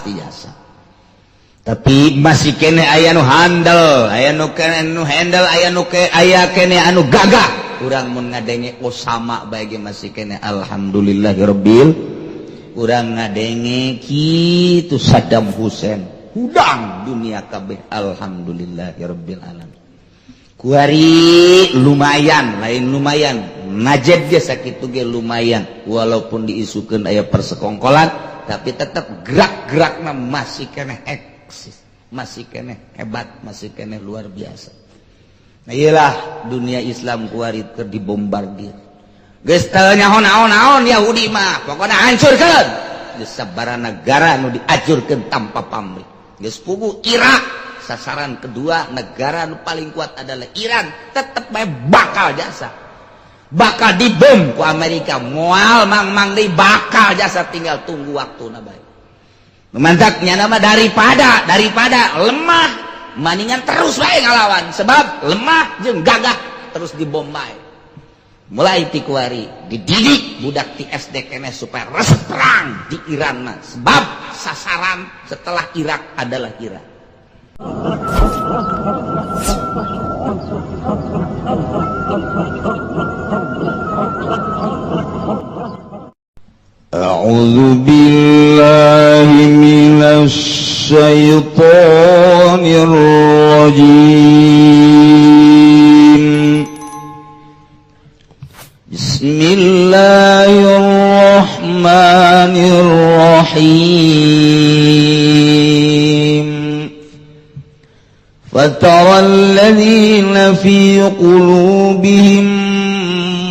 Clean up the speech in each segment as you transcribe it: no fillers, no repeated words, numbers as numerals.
biasa tapi masih kene aya nu handal aya nu handle aya kene anu gagah urang mun ngadenge Osama bae ge masih kene alhamdulillahirabbil urang ngadenge kitu Saddam Hussein hudang dunia kabeh alhamdulillahirabbil alamin kuari lumayan lain lumayan najed ge sakitu ge lumayan walaupun diisukeun aya persekongkolan tapi tetap gerak-gerakna masih kene eksis masih kene hebat masih kene luar biasa. Nah iyalah dunia Islam kuari keur dibombardir geus teu nyaho-naon Yahudi mah pokona hancurkeun geus sabaraha negara nu diajurkeun tanpa pamrih geus pugu Irak sasaran kedua negara nu paling kuat adalah Iran tetep bae bakal jasa bakal dibom ku Amerika moal mang deui bakal jasa tinggal tunggu waktuna bae memantaknya nama daripada lemah mendingan terus bae ngalawan sebab lemah jeung gagah terus dibom bae mulai ti kuari dididik budak ti SD kene supaya resep perang di Iran mah sebab sasaran setelah Irak adalah Iran. A'udzu billahi minasy syaithanir rajim. Bismillahirrahmanirrahim. Fatara alladhina fi qulubihim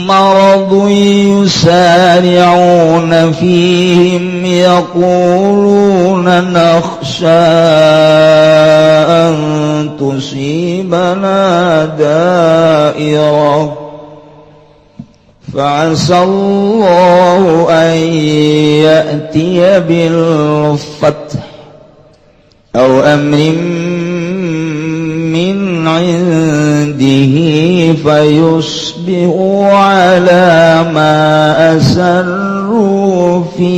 maradun yusari'una fihim yaquluna nakhsha an tusibana da'irah fa'asallahu an ya'tiya bil fath aw amrin min 'indihi fayusbihu 'ala ma asarru fi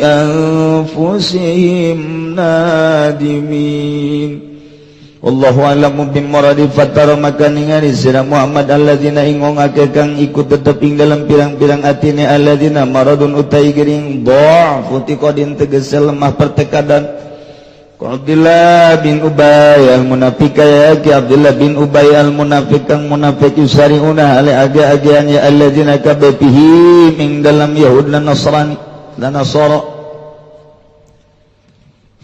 anfusihim nadimin. Wallahu a'lamu bimuradi. Fatara maka ningali sira Muhammad alladzina ingong akeh kang ikut tetep ing dalam pirang-pirang atine alladzina maradun utai gering dha'fu tiqadin tegese lemah pertekadan. Abdullah bin Ubay al-Munafiq ya Abdullah bin Ubay al-Munafiq kang munafik yusariuna ala aga-agaan ya alladzina kababihi min dalam Yahud dan Nasrani dan Nasara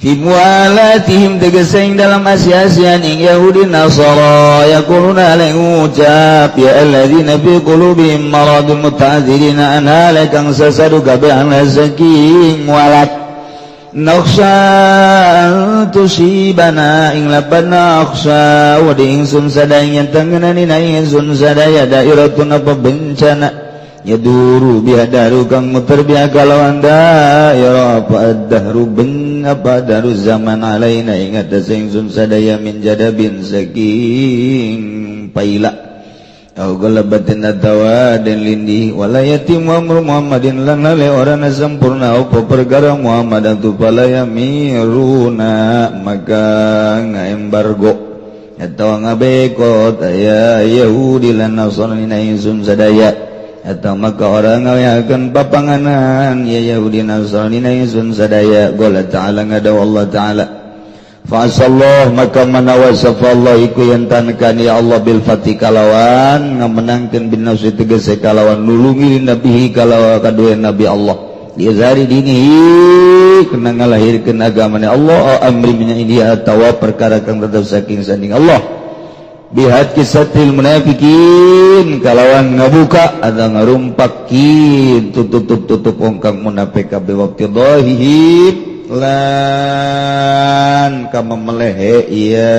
fi mualatihim tegasing dalam asia-asian ing Yahudi Nasara yaquluna ala ucap ya alladzina fi qulubihim maradun muta'adzirina an kang sasadu kabeh ana saking mualat nakhsha tusibana ing labana akhsha wa di ingsun sadaya tanganani na ingsun sadaya dairatun apa bencana yaduru bihadaru kang muter biha kalawan dairah apa dahru ben apa daru zaman alaina ing atas ingsun sadaya min jadabin saking paila au galabatin atawa dan lindi walayati Muhammadin lan le orana sempurna apa perkara Muhammad atu palayamiruna maka ngaembargo atau ngabekot aya Yahudi lan Nasrani na insun sadaya atau maka orang ngayakeun papanganan ya Yahudi Nasrani na insun sadaya qala ta'ala ngadaw Allah ta'ala fa'asallah maka manawasaf Allah iku yantankan ya Allah bil fatih kalawan ngamenangkeun bin nafsi tegese kalawan nulungi nabihi kalawan kadue nabi Allah diazari dinihi kena ngalahirkeun agamana Allah amri min ini atawa perkara kang tetep saking sanding Allah bihat kisatil munafikin kalawan ngabuka ada ngarumpakin tutup ongkang munafik kabeh waktu dhahihim lan kama melehe iya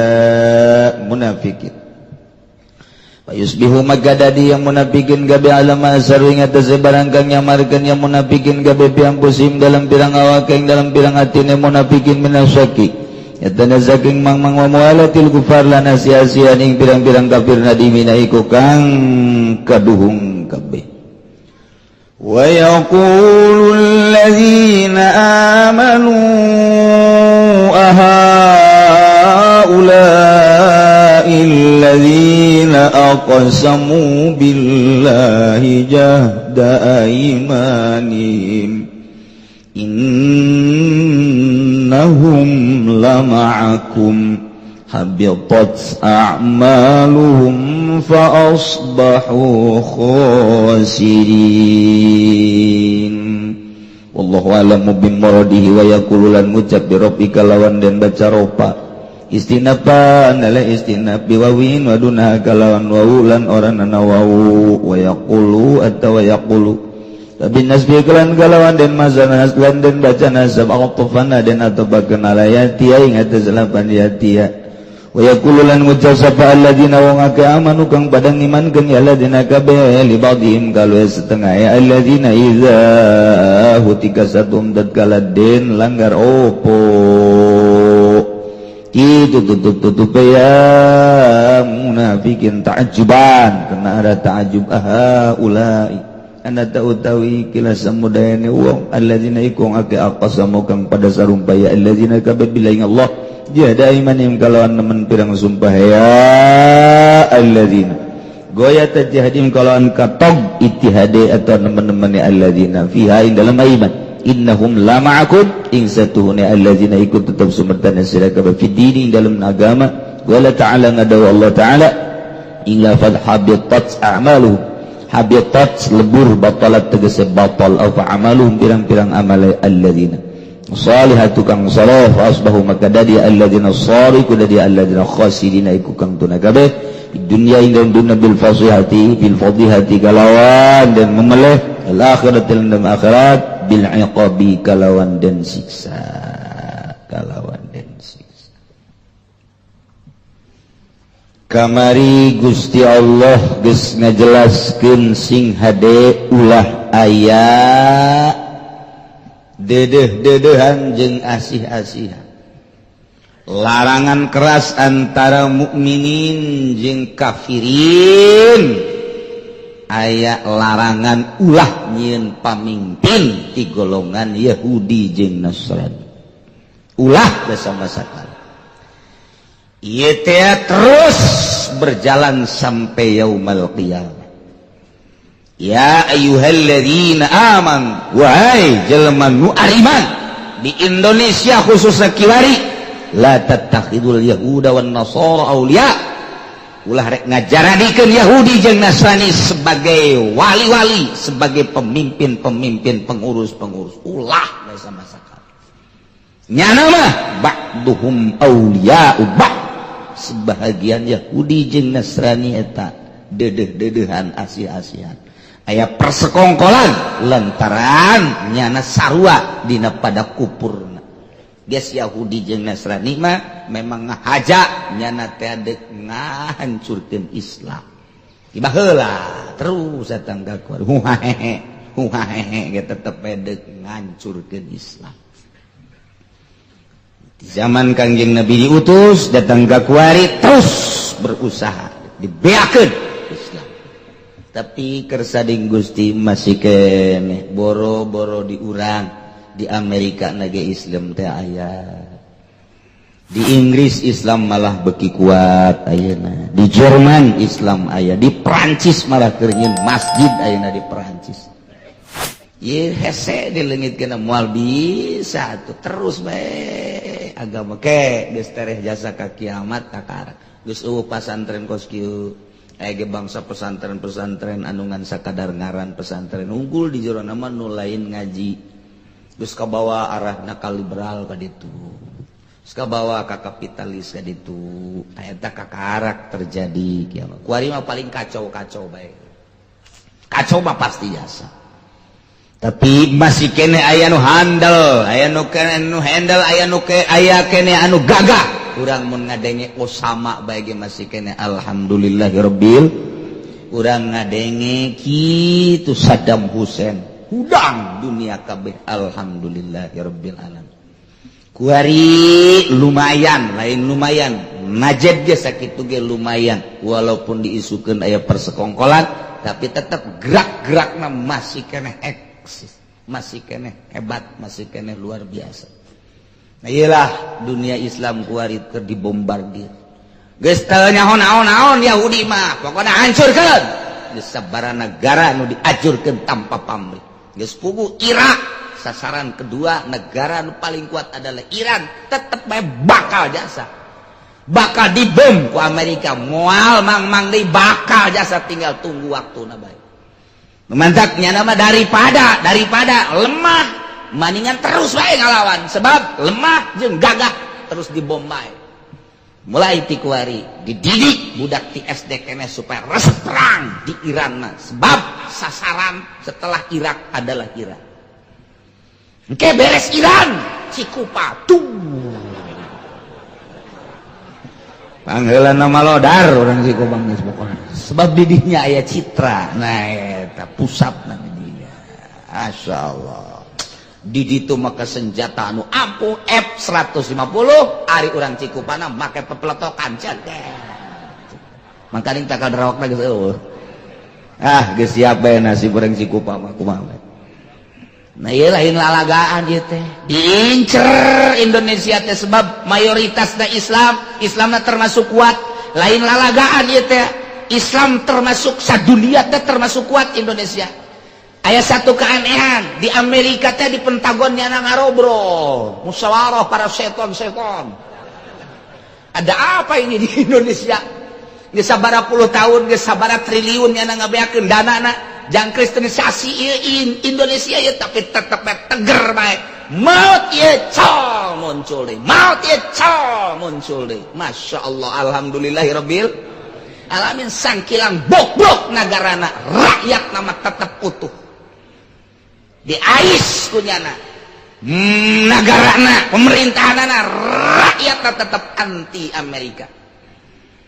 munafikin Yusbihu magadadi yang munafikin gabe alama asaru ing atase barang kang nyamarkeun yang munafikin gabe piang pusim dalam pirang awak ing dalam pirang atine munafikin minasyaki yatana saking mang-mang wa mualatil kufar lan sia-sia ing pirang-pirang kafir nadimina iku kang kaduhung kabeh. Wa yaqulul ladzina amanu aqsamu billahi jahda aymanihim innahum lama'akum habitat a'maluhum fa asbahu khasirin. Wallahu a'lamu bimuradihi wa yaqululan ngucap bi rabbika lawan dan baca ropa istinapan ala istinab biwawin wa dunha kalawan wawulan oranana wawu wa yaqulu atawa yaqulu bin nasbi kelan kalawan den mazana aslan den baca nasab aqtufana den atabakeun alayati ing atas lapan yatia wa yaqulu lan ngucap sapa alladzina wong akeh amanu kang padang imankeun ya alladzina kabeh li ba'dihim kalu setengah ya alladzina iza hutika satum tatkala den langgar opo kitu tutup ya munafikin ta'ajjuban kena ada ta'ajjub ulai anda utawi kila samudayane wong alladzina iku akeh aqsamu kang pada sarumpaya alladzina kabeh billahi Allah jada imanim kalawan nemen pirang sumpah ya alladzina goya tajhadim kalawan katog ittihade atau nemen-nemen alladzina fiha ing dalam iman innahum la ma'akum ing satuhune alladzina ikut tetap sumertana sira kabeh fid dalam agama wala ta'ala ngadaw Allah ta'ala ing lafaz habitat a'maluhum habitat lebur batalat tegese batal au fa'amaluhum pirang-pirang amal alladzina salihatu kang salih fa asbahu maka dadi alladzina sariku dadi alladzina khasirina iku kang tuna kabeh di dunya ing dunya bil fasihati bil fadihati kalawan dan memeleh al akhirat dalam akhirat bil iqabi kalawan dan siksa kamari Gusti Allah geus ngajelaskeun sing hade ulah aya dedeh-dedehan jeung asih-asihan larangan keras antara mukminin jeung kafirin aya larangan ulah nyieun pamimpin ti golongan Yahudi jeung Nasrani ulah bersama sakala ieu teh terus berjalan sampai yaumul qiyamah. Ya ayyuhalladzina amanu wahai jelema nu ariman di Indonesia khususna kiwari la tattakhidul yahuda wan nasara auliya ulah rek ngajaradikeun Yahudi jeung Nasrani sebagai wali-wali sebagai pemimpin-pemimpin pengurus-pengurus ulah bae sama sakala nyana mah ba'duhum auliya'u ba'd sebahagian Yahudi jeung Nasrani eta dedeh-dedehan asih-asihan aya persekongkolan lantaran nyana sarua dina pada kupurna geus Yahudi jeung Nasrani mah memang ngahaja nyana teh deuk ngahancurkeun Islam tiba heula terus datang gakuar huhahehe ge tetep deuk ngahancurkeun Islam. Di zaman Kangjeng Nabi diutus datang ka kuari terus berusaha dibeakeun Islam. Tapi kersading Gusti masih kene boro-boro diurang di Amerika nage Islam teh aya. Di Inggris Islam malah beki kuat ayeuna. Di Jerman Islam aya, di Perancis malah keur nyieun masjid ayeuna di Perancis. Ye hese dileungitkeun moal bisa tuh terus bae agama ke geus tereh jasa ka kiamat kakara geus eueuh pasantren kos kieu aya ge bangsa pesantren-pesantren anu ngan sakadar ngaran pesantren unggul di jero nama nu lain ngaji geus kabawa arahna ka liberal ka ditu geus kabawa ka kapitalis ka ditu eta kakarak terjadi kiamat kuari mah paling kacau-kacau bae kacau mah pasti jasa. Tapi masih kene aya nu handal, aya nu handal, aya kene anu gagah. Urang mun ngadenge Osama bae ge masih kene alhamdulillahirabbil. Urang ngadenge kitu Saddam Hussein. Hudang dunia kabeh alhamdulillahirabbil alamin. Kuari lumayan, lain lumayan. Najed ge sakitu ge lumayan walaupun diisukeun aya persekongkolan tapi tetap gerak-gerakna masih kene masih kene hebat, masih kene luar biasa. Nah iyalah dunia Islam kuari keur dibombardir geus teu nyaho naon-naon Yahudi mah pokona hancurkeun di sabaraha negara nu diajurkeun tanpa pamrih geus puguh Irak sasaran kedua negara nu paling kuat adalah Iran tetep bae bakal jasa bakal dibom ku Amerika moal mang-mang deui bakal jasa tinggal tunggu waktuna bae memantaknya nama daripada lemah mendingan terus bae ngalawan sebab lemah jeung gagah terus dibom bae mulai ti kuari dididik budak ti SD kene supaya resep perang di Iran mah sebab sasaran setelah Irak adalah Iran engke beres Iran Cikupa tuh panggilan nama lodar orang Cikupa geus pokona sebab didihnya aya citra nah eta pusatna didinya masyaallah di ditu maka senjata anu ampuh F150 ari urang Cikupana make pepeletokan cegeh mangkaning takal darawakna geus eueuh geus siap bae nasib urang Cikupa mah kumaha nah ieu lain lalagaan ieu teh diincer Indonesia teh sebab mayoritasna Islamna termasuk kuat lain lalagaan ieu teh Islam termasuk sadunia teh termasuk kuat Indonesia aya satu keanehan di Amerika teh di Pentagonnya ngarobrol musyawarah para seton-seton ada apa ini di Indonesia geus sabaraha puluh tahun geus sabaraha triliun nya ngabeakeun danana jang kristenisasi Indonesia ya tapi tetep teger bae maut ieu col muncul deui maut ieu col muncul deui masyaallah alhamdulillahirabbil alamin sangkilang bobrok nagarana rakyat nama tetep utuh diais kunyana nagarana pemerintahanana rakyat tetap anti Amerika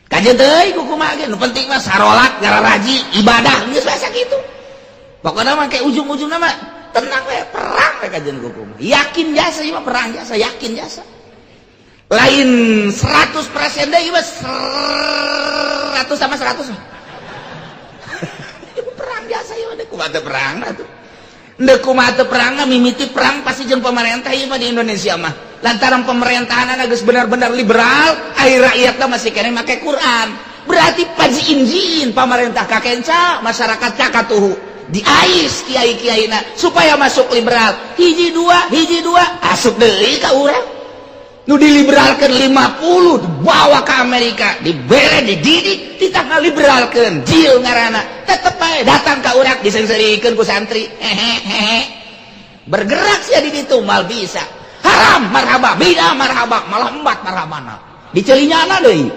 kajian deui kumaha ge nu penting mah sarolat gararaji ibadah geus biasa kitu pokona mah kayak ujung-ujungna mah tenang we perang we kajian kuku yakin jasa ieu mah perang jasa yakin jasa lain 100% deui mah 100 sama 100 perang jasa ieu mah kumaha teu perang atuh ndek kumaha teu perang mimiti perang pasti jeung pemerintah ieu mah di Indonesia mah lantaran pemerintahanna geus benar-benar liberal ai rakyatna masih kene make Quran berarti pajiin pemerintah kakenca masyarakat cakatuhu diais kiai-kiaina supaya masuk liberal hiji dua asup deui ka urang nu diliberalkeun 50 dibawa ke Amerika dibere dididik ditanggal liberalkeun jil ngaranna tetep bae datang ka urang disengserikeun ku santri hehehe bergerak sia di ditu mal bisa haram marhaba bida marhaba malah embat marhabana dicelinyana deui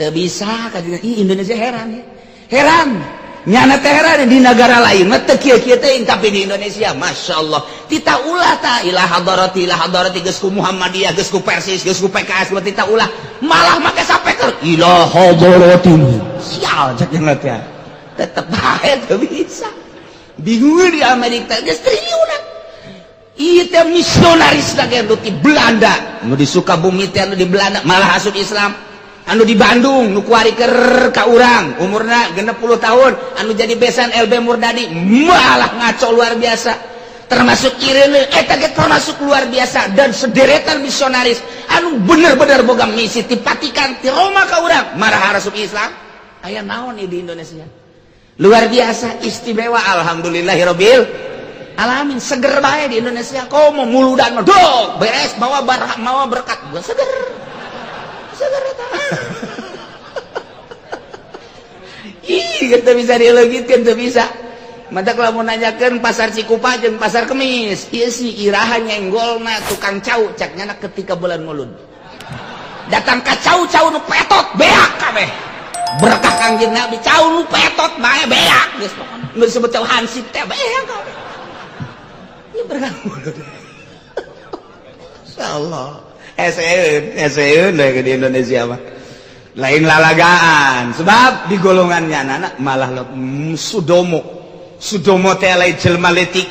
teu bisa ka Indonesia heran ya heran nyana teh heran di negara lain mah teu kieu-kieu teh tapi di Indonesia masyaallah tita ulah ta ila hadarati geus ku Muhammadiyah geus ku Persis geus ku PKS tita ulah malah make sapeker ila hadarati sial cek cenah teh tetep bae teu bisa bingung di Amerika geus triliunan ieu teh misionaris lagi di Belanda nu di Sukabumi teh anu di Belanda malah asup Islam anu di Bandung nu kuarikeun ka urang umurna 60 tahun anu jadi besan LB Murdadi malah ngaco luar biasa termasuk Irene eta ge termasuk luar biasa dan sederetan misionaris anu bener-bener boga misi ti Vatikan ti Roma ka urang marah asup Islam aya naon ieu di Indonesia luar biasa istimewa alhamdulillahirabbil alamin seger bae di Indonesia komo muludan mah dog beres bawa berkat gua seger eta ih kita bisa dileugitkeun teu bisa matak lamun nanyakeun pasar Cikupa jeung pasar Kemis ieu si iraha nyenggolna tukang cau caknya ketika bulan Mulud datang ka cau nu petot beak kabeh berkah Kangjeng Nabi cau nu petot bae beak geus pokona nu disebut cau hansip teh beak kabeh ieu berkah Mulud insyaallah eseun di Indonesia mah lain lalagaan sebab di golongannya anak malah sudomo teh lain jelma letik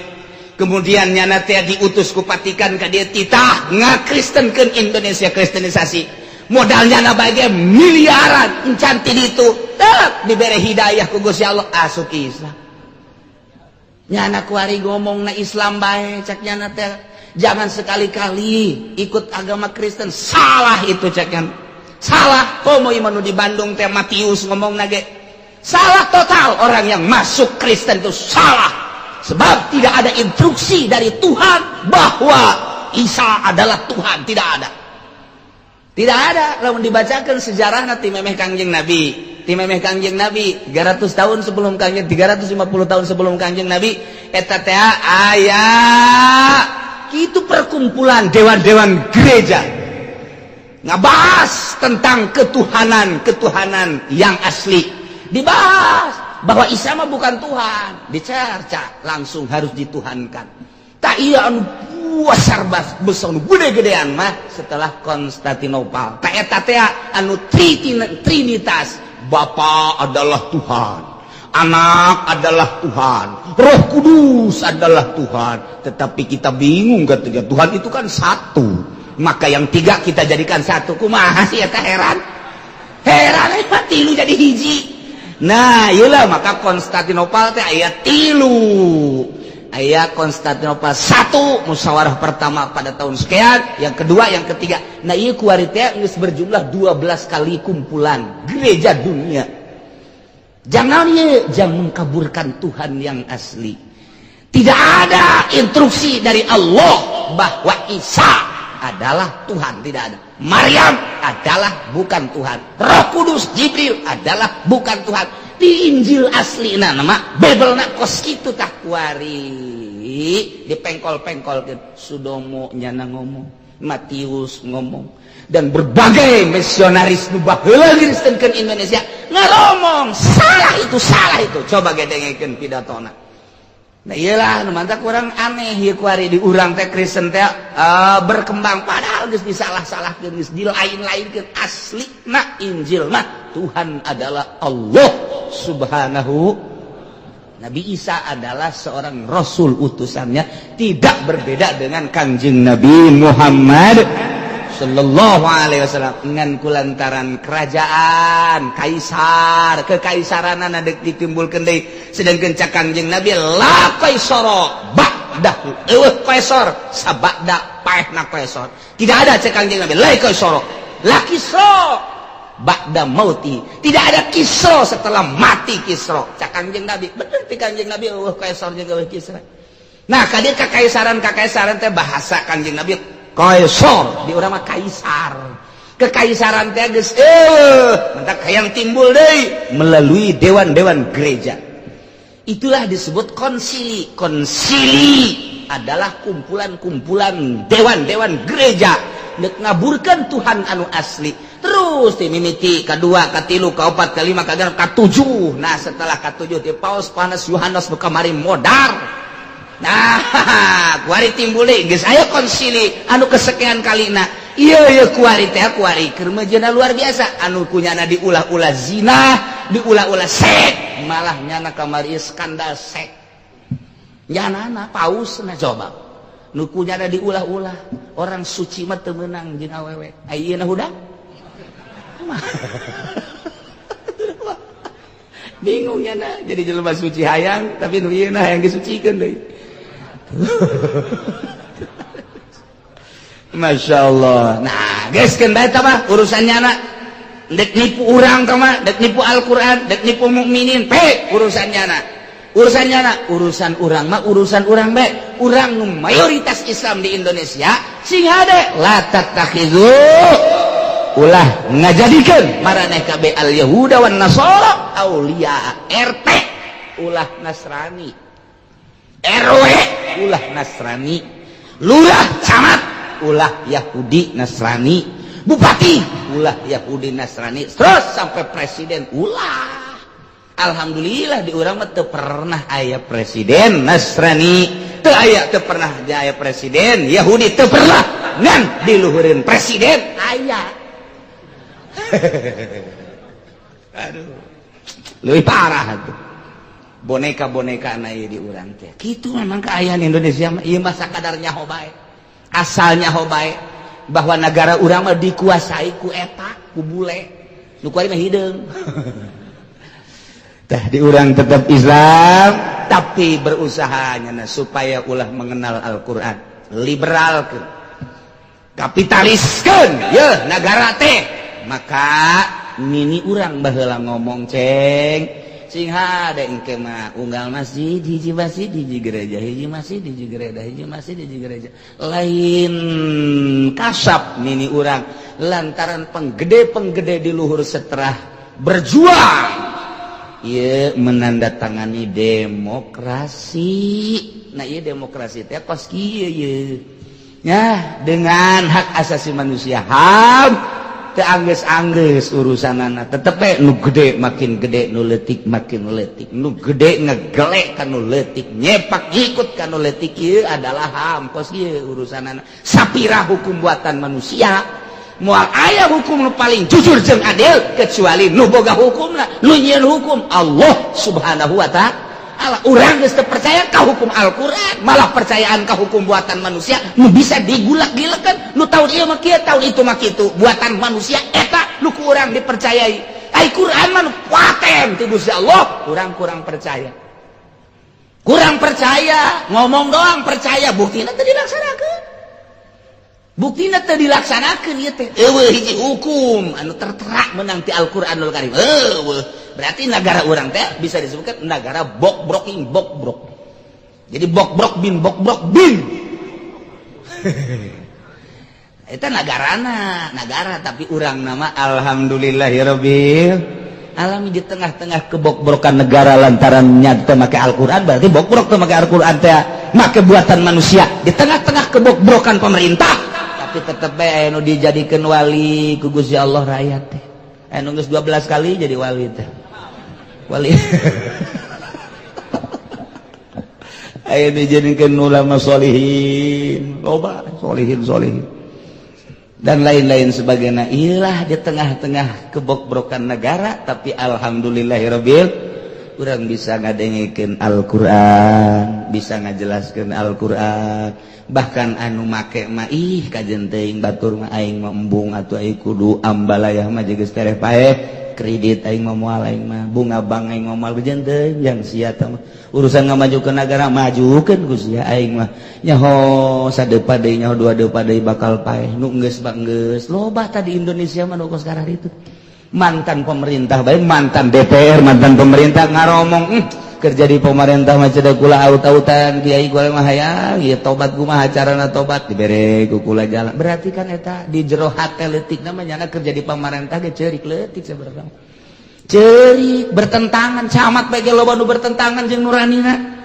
kemudian nyana teh diutus ku Vatikan ka dieu titah ngakristenkeun Indonesia kristenisasi modalnya na bage miliaran encan ti ditu teh dibere hidayah ku Gusti Allah asup Islam nyana kuari ngomongna Islam bae cak nyana teh jangan sekali-kali ikut agama Kristen salah itu cakkan Salah komo imanu di Bandung teh Matius ngomong nage. Salah total, orang yang masuk Kristen itu salah. Sebab tidak ada instruksi dari Tuhan bahwa Isa adalah Tuhan, tidak ada. Tidak ada. Lalu dibacakan sejarah nanti memeh Kangjeng Nabi. Ti memeh Kangjeng Nabi 300 tahun sebelum Kangjeng 350 tahun sebelum Kangjeng Nabi eta teh aya kitu perkumpulan dewan-dewan gereja ngabahas tentang ketuhanan yang asli, dibahas bahwa Isa mah bukan Tuhan, dicerca langsung harus dituhankan. Tak iya anu besar gede-gedean mah setelah Konstantinopel. Tak eta teh anu trinitas, Bapa adalah Tuhan, Anak adalah Tuhan, Roh Kudus adalah Tuhan. Tetapi kita bingung katanya Tuhan itu kan satu. Maka yang tiga kita jadikan satu. Kumaha sih eta heran? Heran tilu jadi hiji. Nah, iyalah maka Konstantinopel teh aya tilu. Aya Konstantinopel 1 musyawarah pertama pada tahun sekian, yang kedua, yang ketiga. Nah, ieu kuari teh geus berjumlah 12 kali kumpulan gereja dunia. Jangan mengkaburkan Tuhan yang asli. Tidak ada instruksi dari Allah bahwa Isa adalah Tuhan, tidak ada. Maryam adalah bukan Tuhan. Roh Kudus Jibril adalah bukan Tuhan. Di Injil asli nama Bibelna kos kitu tah kuari dipengkol-pengkol Sudomo nyana ngomong, Matius ngomong, dan berbagai misionaris nu baheula ngiristenkeun Indonesia ngomong salah itu coba gedengekeun pidatona. Nah iyalah nu mantap kurang aneh ieu kuari di urang teh Kristen teh berkembang padahal geus disalah-salahkeun, geus dilain-lainkeun. Aslina Injil mah Tuhan adalah Allah Subhanahu. Nabi Isa adalah seorang rasul utusannya, tidak berbeda dengan Kanjeng Nabi Muhammad sallallahu alaihi wasallam. Ngan kulantaran kerajaan kaisar kekaisaranana dek ditimbulkeun deui, sedangkeun cak Kanjeng Nabi la kaisara ba'dahu eueuh kaisar sabada paehna kaisar. Tidak ada cak Kanjeng Nabi la kaisara la kisra ba'da mauti, tidak ada kisra setelah mati kisra. Cak Kanjeng Nabi bener ti Kanjeng Nabi eueuh kaisar jeung eueuh kisra. Nah kadieu kakaisaran teh bahasa Kanjeng Nabi kaisar, di urang mah kaisar. Kekaisaran teh geus mentak hayang timbul deui melalui dewan-dewan gereja. Itulah disebut konsili. Konsili adalah kumpulan-kumpulan dewan-dewan gereja nek ngaburkeun Tuhan anu asli. Terus ti mimiti kadua, katilu, kaopat, kalima, kagenep, katujuh. Nah setelah katujuh ti Paus Panas Yohanes nu kamari modar. Nah, kuari timbul deui geus aya konsili anu kesekian kalina. Ieu kuari teh kuari keur meujeuna luar biasa, anu kunyana diulah-ulah zina, diulah-ulah seks, malah nyana kamari skandal seks. Nyanana pausna coba. Nu kunyana diulah-ulah, orang suci mah teu meunang jeung awewe. Ayeuna hudang? Bingung nyana, jadi jelema suci hayang tapi nu ieu hayang disucikeun deui. Masya Allah. Nah guys kendai mah urusannya anak dek nipu orang mah, dek nipu Al-Quran, dek nipu mukminin urusannya anak urusan orang mah urusan orang baik. Orang mayoritas Islam di Indonesia sing hade la tatakhizu ulah ngajadikeun maraneh kabeh al yahuda wan nasara aulia. RT ulah Nasrani, RW ulah Nasrani, lurah camat ulah Yahudi Nasrani, bupati ulah Yahudi Nasrani, terus sampai presiden ulah. Alhamdulillah di urang mah teu pernah aya presiden Nasrani, teu pernah aya presiden Yahudi, teu pernah ngan diluhureun presiden aya. Aduh, leuwih parah tuh. Boneka-boneka ieu di urang teh. Kitu memang keayaan Indonesia mah ieu mah sakadarnya hobae. Asalnya hobae bahwa negara urang mah dikuasai ku eta, ku bule. Nu kuari mah hideung. Tah di urang tetap Islam tapi berusaha nyana supaya ulah mengenal Al-Qur'an. Liberalkeun. Kapitaliskeun, yeuh negara teh maka mini urang baheula ngomong ceng sing hade engke mah unggal masjid hiji gereja hiji masjid hiji gereja hiji masjid hiji gereja lain kasap mini urang lantaran penggede di luhur seterah berjuang ieu menandatangani demokrasi. Nah ieu demokrasi teh kos kieu ye ya dengan hak asasi manusia HAM teu anggeus urusanana tetep we nu gede makin gede nu leutik makin leutik nu gede ngegelek ka nu leutik nyepak ikut ka nu leutik ieu adalah HAM kos ieu urusanana sapira hukum buatan manusia moal aya hukum nu paling jujur jeung adil kecuali nu boga hukumna nu nyieun hukum Allah Subhanahu wa ta'ala. Urang geus teu percaya ka hukum Al-Qur'an malah percayaan ka hukum buatan manusia nu bisa digulak-gilekeun nu taun ieu mah kieu taun itu mah kitu buatan manusia eta nu ku urang dipercayai ai Qur'an mah nu paten ti Gusti Allah urang kurang percaya ngomong doang percaya buktina teu dilaksanakeun ieu teh eueuh hiji hukum anu tertera menang ti Al-Qur'anul Karim berarti negara orang teh bisa disebutkan negara bok-brok. Jadi bok-brok bin itu negara tapi orang nama alhamdulillahirabbil alamin di tengah-tengah kebok-brokan negara lantaran nyata make Al-Qur'an berarti bok-brok teu make Al-Qur'an teh make buatan manusia di tengah-tengah kebok-brokan pemerintah tapi tetep bae anu dijadikeun wali ku Gusti Allah rakyat teh anu geus 12 kali jadi wali teh wali aya dijadikeun ulama sholihin loba sholihin dan lain-lain sebagainya iyalah di tengah-tengah kebok-brokan negara tapi alhamdulillahirabbil urang bisa ngadengikeun Al-Qur'an bisa ngajelaskeun Al-Qur'an bahkan anu make mah ih kajen teuing batur mah aing mah embung atuh aing kudu ambalayah mah geus tereh paeh kredit aing mah moal aing mah bunga bank aing mah moal bejen teuing yang sia tah urusan ngamajukeun negara majukeun Gusti aing mah nyaho sadepa deui nyaho dua depa deui bakal paeh nu geus loba tah di Indonesia mah nu kos karah itu mantan pemerintah bae mantan DPR mantan pemerintah ngaromong kerja di pemerintah mah cedak kula aut-autan kiai kula mah hayang ieu tobat kumaha carana tobat dibere ku kula jalan berarti kan eta di jero hate leutikna mah nyana kerja di pemerintah ge ceurik leutik sabarang ceurik bertentangan camat bae ge loba nu bertentangan jeung nuranina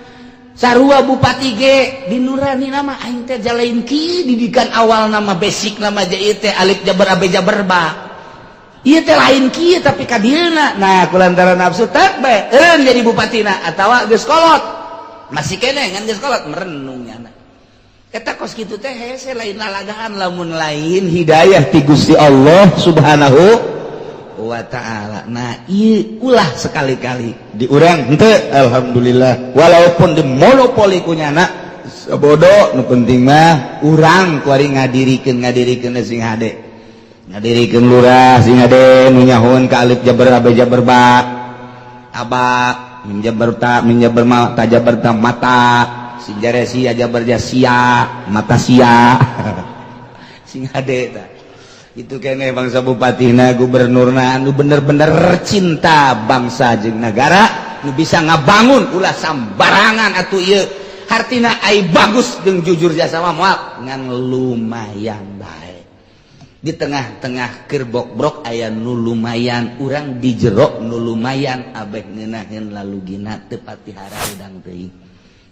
sarua bupati ge di nuranina mah aing teh jalain ki didikan awal nama basic nama jadi teh alif jabar abe jabar ba ieu teh lain kieu tapi ka dieuna nah kulantaran nafsu tak bae eureun jadi bupatina atawa geus kolot masih keneh ngan geus kolot merenung nyana eta kos kitu teh hese lain lalagaan lamun lain hidayah ti Gusti Allah Subhanahu wa ta'ala. Nah ieu ulah sekali-kali di urang henteu alhamdulillah walaupun di monopoli ku nyana sabodo nu penting mah urang kuari ngadirikeun sing hade ngadirikan lurah sing ade nu nyahoeun ka alif jabar abe jabar ba aba min jabar ta jabar ta mata sing jare sia jabar sia mata sia sing ade ta itu kene bangsa bupatina gubernurna anu bener-bener cinta bangsa jeung negara nu bisa ngabangun ulah sambarangan atuh ieu hartina ai bagus jeung jujur jasa mah moal ngan lumayan bae di tengah-tengah kerbok-brok aya nu lumayan urang di jero nu lumayan abeh ngeunaheun lalugina teu pati haraudang teuing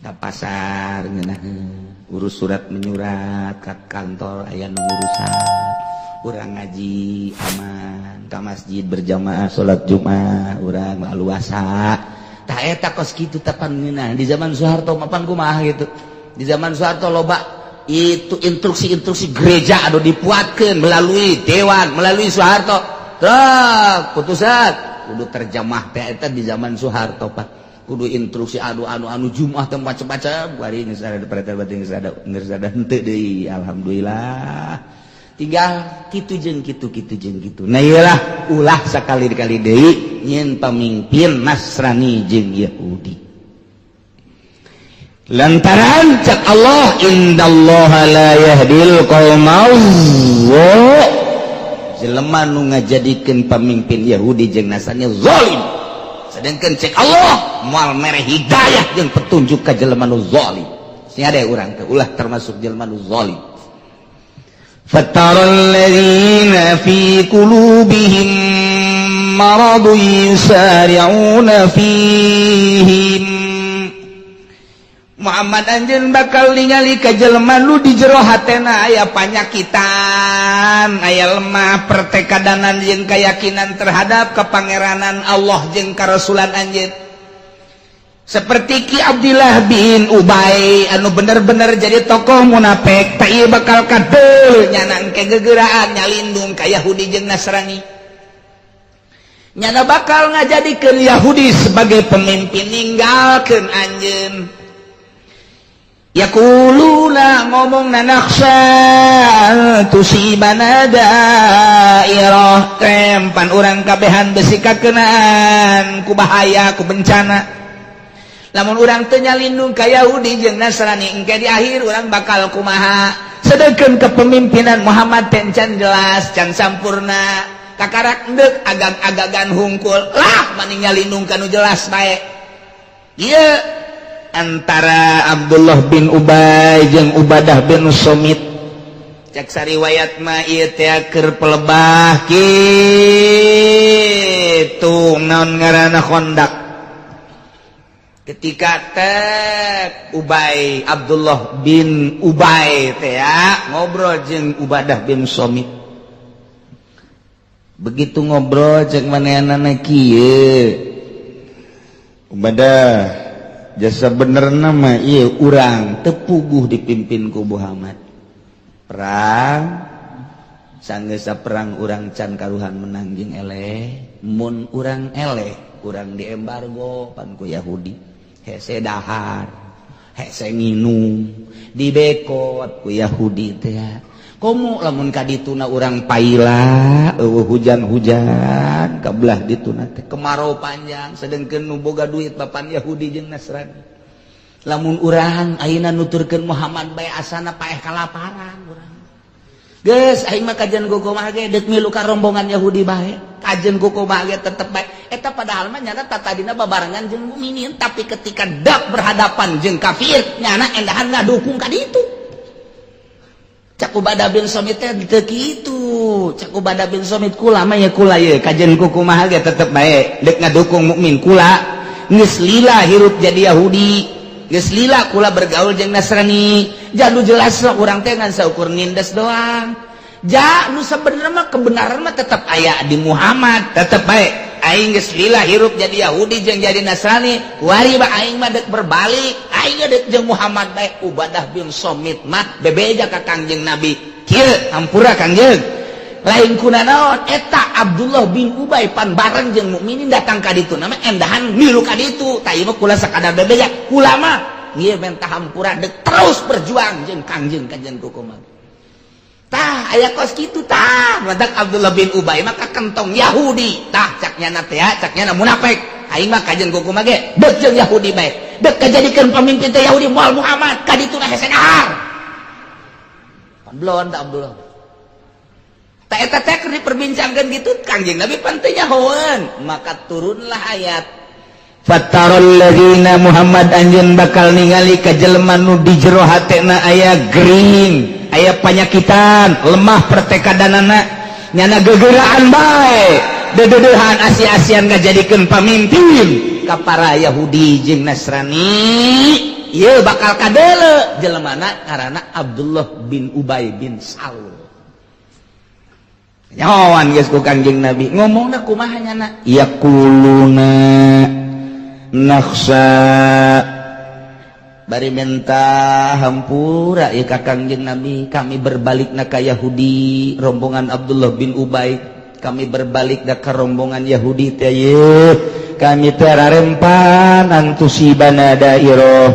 ka pasar ngeunaheun urus surat menyurat ka kantor aya nu urusan urang ngaji aman ka masjid berjamaah salat Jumat urang luasa tah eta kos kitu tapan ngeunah di zaman Soeharto mapan kumaha gitu di zaman Soeharto loba itu instruksi gereja anu dipuatkeun melalui dewan melalui Soeharto tah putusan kudu terjemah teh eta di zaman Soeharto Pak kudu instruksi anu Jumat teh macam-macam bari geus ada perintah batin geus ada henteu deui alhamdulillah tinggal kitu jeung kitu nah iyalah ulah sakali-kali deui nyen pamimpin Nasrani jeung Yahudi lantaran cak Allah indallaha la yahdil qaumal jelema nu ngajadikeun pamimpin Yahudi jeung Nasrani zalim. Sedangkan cek Allah moal mere hidayah jeung petunjuk ka jelema nu zalim. Sing ada urang teh ulah termasuk jelema nu zalim. Fataral ladzina fi qulubihim maradun yusari'una fihim. Muhammad anjeun bakal ningali ka jelema nu di jero hatena aya panyakitan, aya lemah pertekadanan jeung keyakinan terhadap kepangeranan Allah jeung karasulan anjeun. Seperti Ki Abdullah bin Ubay anu bener-bener jadi tokoh munafik, teh ieu bakal kadeul nyana engke gegeuraan nyalindung ka Yahudi jeung Nasrani. Nyana bakal ngajadikeun Yahudi sebagai pemimpin ninggalkeun anjeun. Yaquluna ngomongna nakhsha tusibana dairah tempan urang kabehan besi kakenaan ku bahaya ku bencana. Lamun urang teu nyalindung ka Yahudi jeung Nasrani engke di akhir urang bakal kumaha. Sedengkeun kepemimpinan Muhammad teh can jelas can sampurna kakarak endeuh agag-agagan hungkul lah mani nyalindung ka nu jelas bae. Ieu antara Abdullah bin Ubay jeung Ubadah bin Somit. Cek sariwayat mah ieu teh keur pelebah kitu naon ngaranna Khandaq. Ketika teh Ubay Abdullah bin Ubay teh ngobrol jeung Ubadah bin Somit. Begitu ngobrol cek manehanana kieu. Ubadah jasa bener nama iya urang tepuguh dipimpin ku Muhammad perang sanggesa perang urang can karuhan menang jeung eleh mun urang eleh urang diembargo pan ku Yahudi hese dahar hese nginum dibekot ku Yahudi teh komo lamun ka dituna urang paila hujan-hujan kabelah dituna teh kemarau panjang sedengkeun nu boga duit papan Yahudi jeung Nasrani. Lamun urang ayeuna nuturkeun Muhammad bae asana paeh kalaparan urang. Geus aing mah kajen kumaha ge deuk milu ka rombongan Yahudi bae. Kajen kumaha ge tetep bae. Eta padahal mah nyana tatadina babarengan jeung mukminin tapi ketika dak berhadapan jeung kafir nyana endahan ngadukung ka ditu. Cak Ubadah bin Somit teh teu kitu. Cak Ubadah bin Somit kula mah ya kula ye kajen kumaha ge tetep bae deuk ngadukung mukmin kula. Geus lila hirup jadi Yahudi. Geus lila kula bergaul jeung Nasrani. Jadu jelas urang teh ngan saukur nindes doang. Ja nu sabenerna mah kebenaran mah tetep aya di Muhammad, tetep bae. Aing geus lila hirup jadi Yahudi jeung jadi Nasrani. Kuari ba aing mah deuk berbalik. Aing deuk jeung Muhammad bae. Ubadah bin Somit mah bebeja ka Kangjeng Nabi. Kieu hampura Kangjeng. Lain kunaon eta Abdullah bin Ubay pan bareng jeung mukminin datang ka ditu nama endahan milu ka ditu. Ta ieu mah kula sakadar bebeja. Kula mah ieu mentah hampura deuk terus berjuang jeung Kangjeng kumaha. Tah aya kos kitu tah madak Abdullah bin Ubay mah ka kentong Yahudi tah caknya na teh caknya na munafik aing mah kajen kumaha ge deuk jeung Yahudi bae deuk kajadikeun pamimpin teh Yahudi moal Muhammad ka ditu na hese dahar panblon tah Abdullah tah eta teh keur diperbincangkeun kitu Kangjeng Nabi pan teu nyahoeun maka turunlah ayat Fataral ladzina Muhammad anjeun bakal ningali ka jelema nu di jero hatena aya gering aya panyakitan lemah pertekadanana nyana gegeuraan bae dedeuhan asi-asian ngajadikeun pamimpin ka para Yahudi jeung Nasrani ieu bakal kadeule jelemana ngaranna Abdullah bin Ubay bin Salul nyahoan geus ku Kangjeng Nabi ngomongna kumaha nyana yaquluna nakhsha bari minta hampura ya ka Kangjeng Nabi kami berbalik na ka Yahudi rombongan Abdullah bin Ubay kami berbalik na ka rombongan Yahudi teh ye kami terarempan antusibana dairah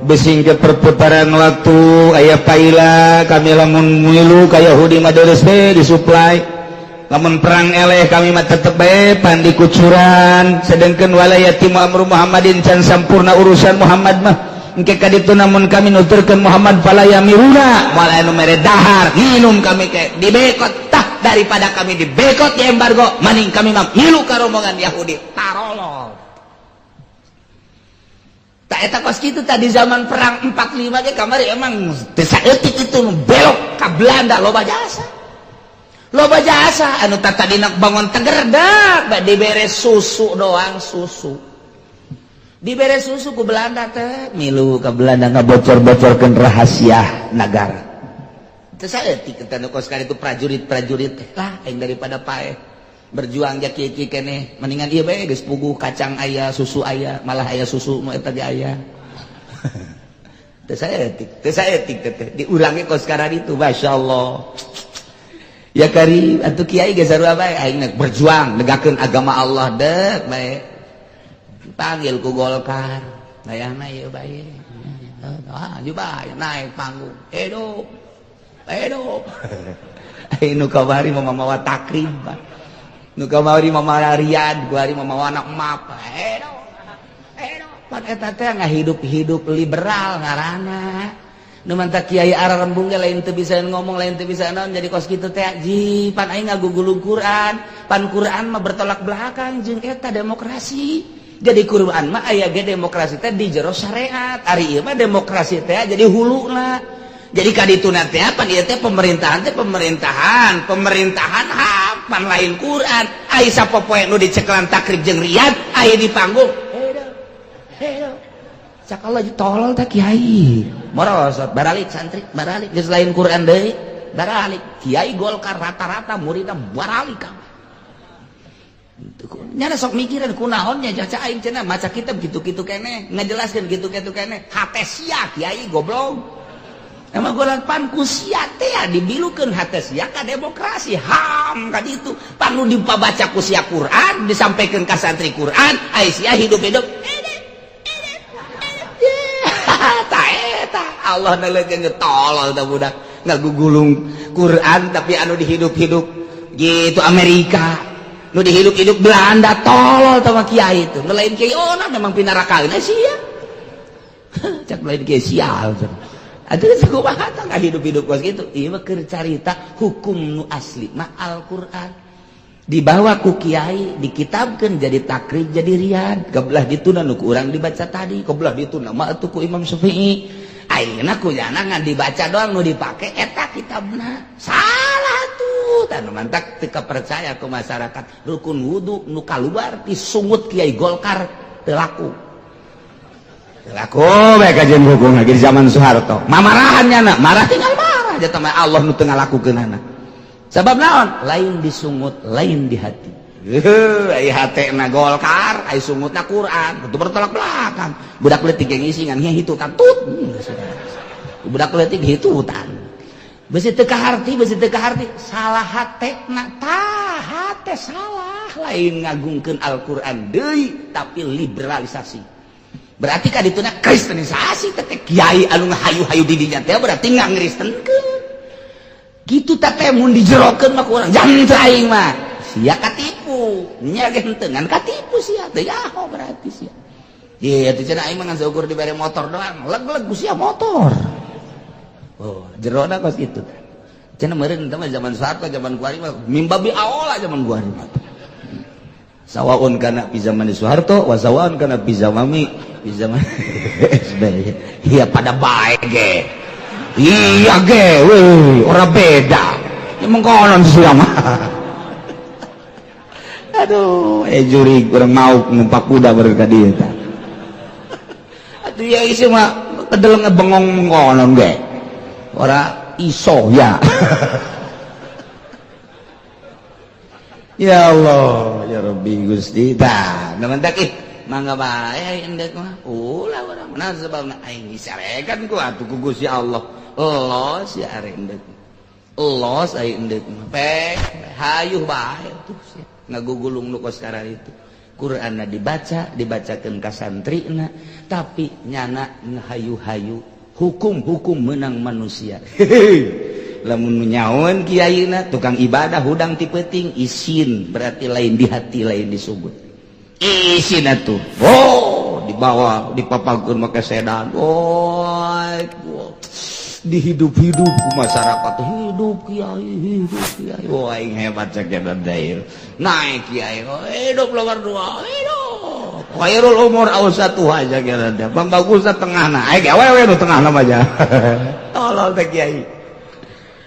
besing ke perputaran waktu aya paila kami lamun milu ka Yahudi mah deres teh disuplai lamun perang eleh kami mah tetep bae pan dikucuran sedengkeun walayati amru Muhammadin can sampurna urusan Muhammad mah engke kaditu namun kami nuturkeun Muhammad fala yamiruna moal anu mere dahar nginum kami ke dibekot tah daripada kami dibekot di embargo maning kami mah milu ka rombongan Yahudi tarolol. Tak eta kos kitu tadi zaman perang 45 ge kamari emang teu saeutik itu belok ka Belanda loba jasa anu tadina bangun tegerdak bade beres susu doang susu dibere susu ku Belanda teh milu ka Belanda ngabocor-bocorkeun rahasia negara teu saeutik eta nu kos kana itu prajurit teh lah aing daripada paeh berjuang ja kieu keneh mendingan ieu bae geus puguh kacang aya susu aya malah aya susu nu eta ge aya teu saeutik teh diulangi kos kana itu masyaallah ya karim atuh kiai ge sarua bae aing berjuang negakeun agama Allah deuk bae panggil ku Golkar dayana ieu bae juga naik panggung hidup aing nu kamari mamawa takrim nu kamari mamawa riad gua hari mamawa anak map pan eta teh ngahidup liberal ngaranna nu manta kiai ararembung ge lain teu bisa ngomong lain teu bisa naon jadi kos kitu teh ji pan aing ngagugulung Quran pan Quran mah bertolak belakang jeung eta demokrasi jadi Quran mah aya ge demokrasi teh di jero syariat ari ieu mah demokrasi teh jadi huluna jadi kadituna teh pan ieu teh pemerintahan pan lain Quran aya sapopoe nu diceklan takrib jeung riad aya di panggung sakala tolol teh kiai morosot baralik santri baralik geus lain Quran deui baralik kiai Golkar rata-rata muridna baralik ka nyana sok mikiran kunaon nya caca aing cenah maca kitab kitu-kitu keneh ngajelaskeun kitu-kitu keneh hate sia kiai goblok emang golan pan ku sia teh dibilukeun hate sia ka demokrasi ham ka ditu pan nu dipabaca ku sia Quran disampaikeun ka santri Quran ai sia hidup-hidup Allah naleungkeun tolol tah budak ngagugulung Quran tapi anu dihidup-hidup gitu Amerika nu dihidup-hidup Belanda tolol tah kiai itu nu lain kiai ona memang pinarakaeun sia cak lain kiai sial atuh kumaha tah ngahidup-hidup kos kitu ieu mah keur carita hukum nu asli mah Al-Qur'an dibawa ku kiai dikitabkeun jadi takrib jadi riad kabelah dituna nu ku urang dibaca tadi kabelah dituna mah atuh ku Imam Syafi'i ayeuna kujana ngan dibaca doang nu dipake eta kitabna salah tuh tah nu mantak teu percaya ku masyarakat rukun wudu nu kaluar disungut kiai Golkar teu laku bae kajian hukum lagi di zaman Soeharto mamarahan nya marah tinggal marah aja teh Allah nu teu ngalakukeunana sabab naon lain disungut lain di hati ai hatena Golkar ai sungutna Quran itu bertolak belakang budak leutik ge ngisi ngan hitutan tut budak leutik hitutan beusi teu kaharti salah hatena tah hate salah lain ngagungkeun Al-Qur'an deui tapi liberalisasi berarti kadituna kristenisasi teh kiai anu ngahayu-hayu di dinya teh berarti ngangristenkeun gitu teh mun dijerokeun mah ku urang jangan teu aing mah sia katipu nya ge henteu ngan katipu sia teh yaho berarti sia ieu teh cenah aing mah ngan seukur dibere motor doang leg-leg ku sia motor oh jerona kos kitu cenah meureun teh mah zaman Soeharto zaman kuari mah mimbabi aola zaman kuari mah sawaun kana fi zaman Soeharto wa sawaun kana fi zaman SBY iya pada baik ge iya ge weh ora beda emang konon sia mah aduh juri kurang mau numpak kuda baru ka dieu tah atuh ya ieu mah kedeleng bengong konon ge ora iso ya ya Allah ya Rabbi Gusti tah namantak mangga bae endek mah ulah urang mana sebabna aing disarekan ku atuh ku Gusti Allah los ya are endek los aing endek mah pek hayuh bae tuh ngagugulung nu kos kara itu Qur'anna dibacakeun ka santrina tapi nyana hayu-hayu hukum menang manusia lamun nyaon kiaina tukang ibadah hudang ti peuting isin berarti lain di hati lain disebut isin atuh dibawa dipapagkeun make sedan dihidup-hidup ku masyarakat, hidup kiai, wah aing hebat cek jalan dair, naik kiai, hidup nomor 2, hidup, khairul umur awsatu aja kira dia, bang bagusnya tengahna, aing awewe nu tengahna aja, tolol teh kiai,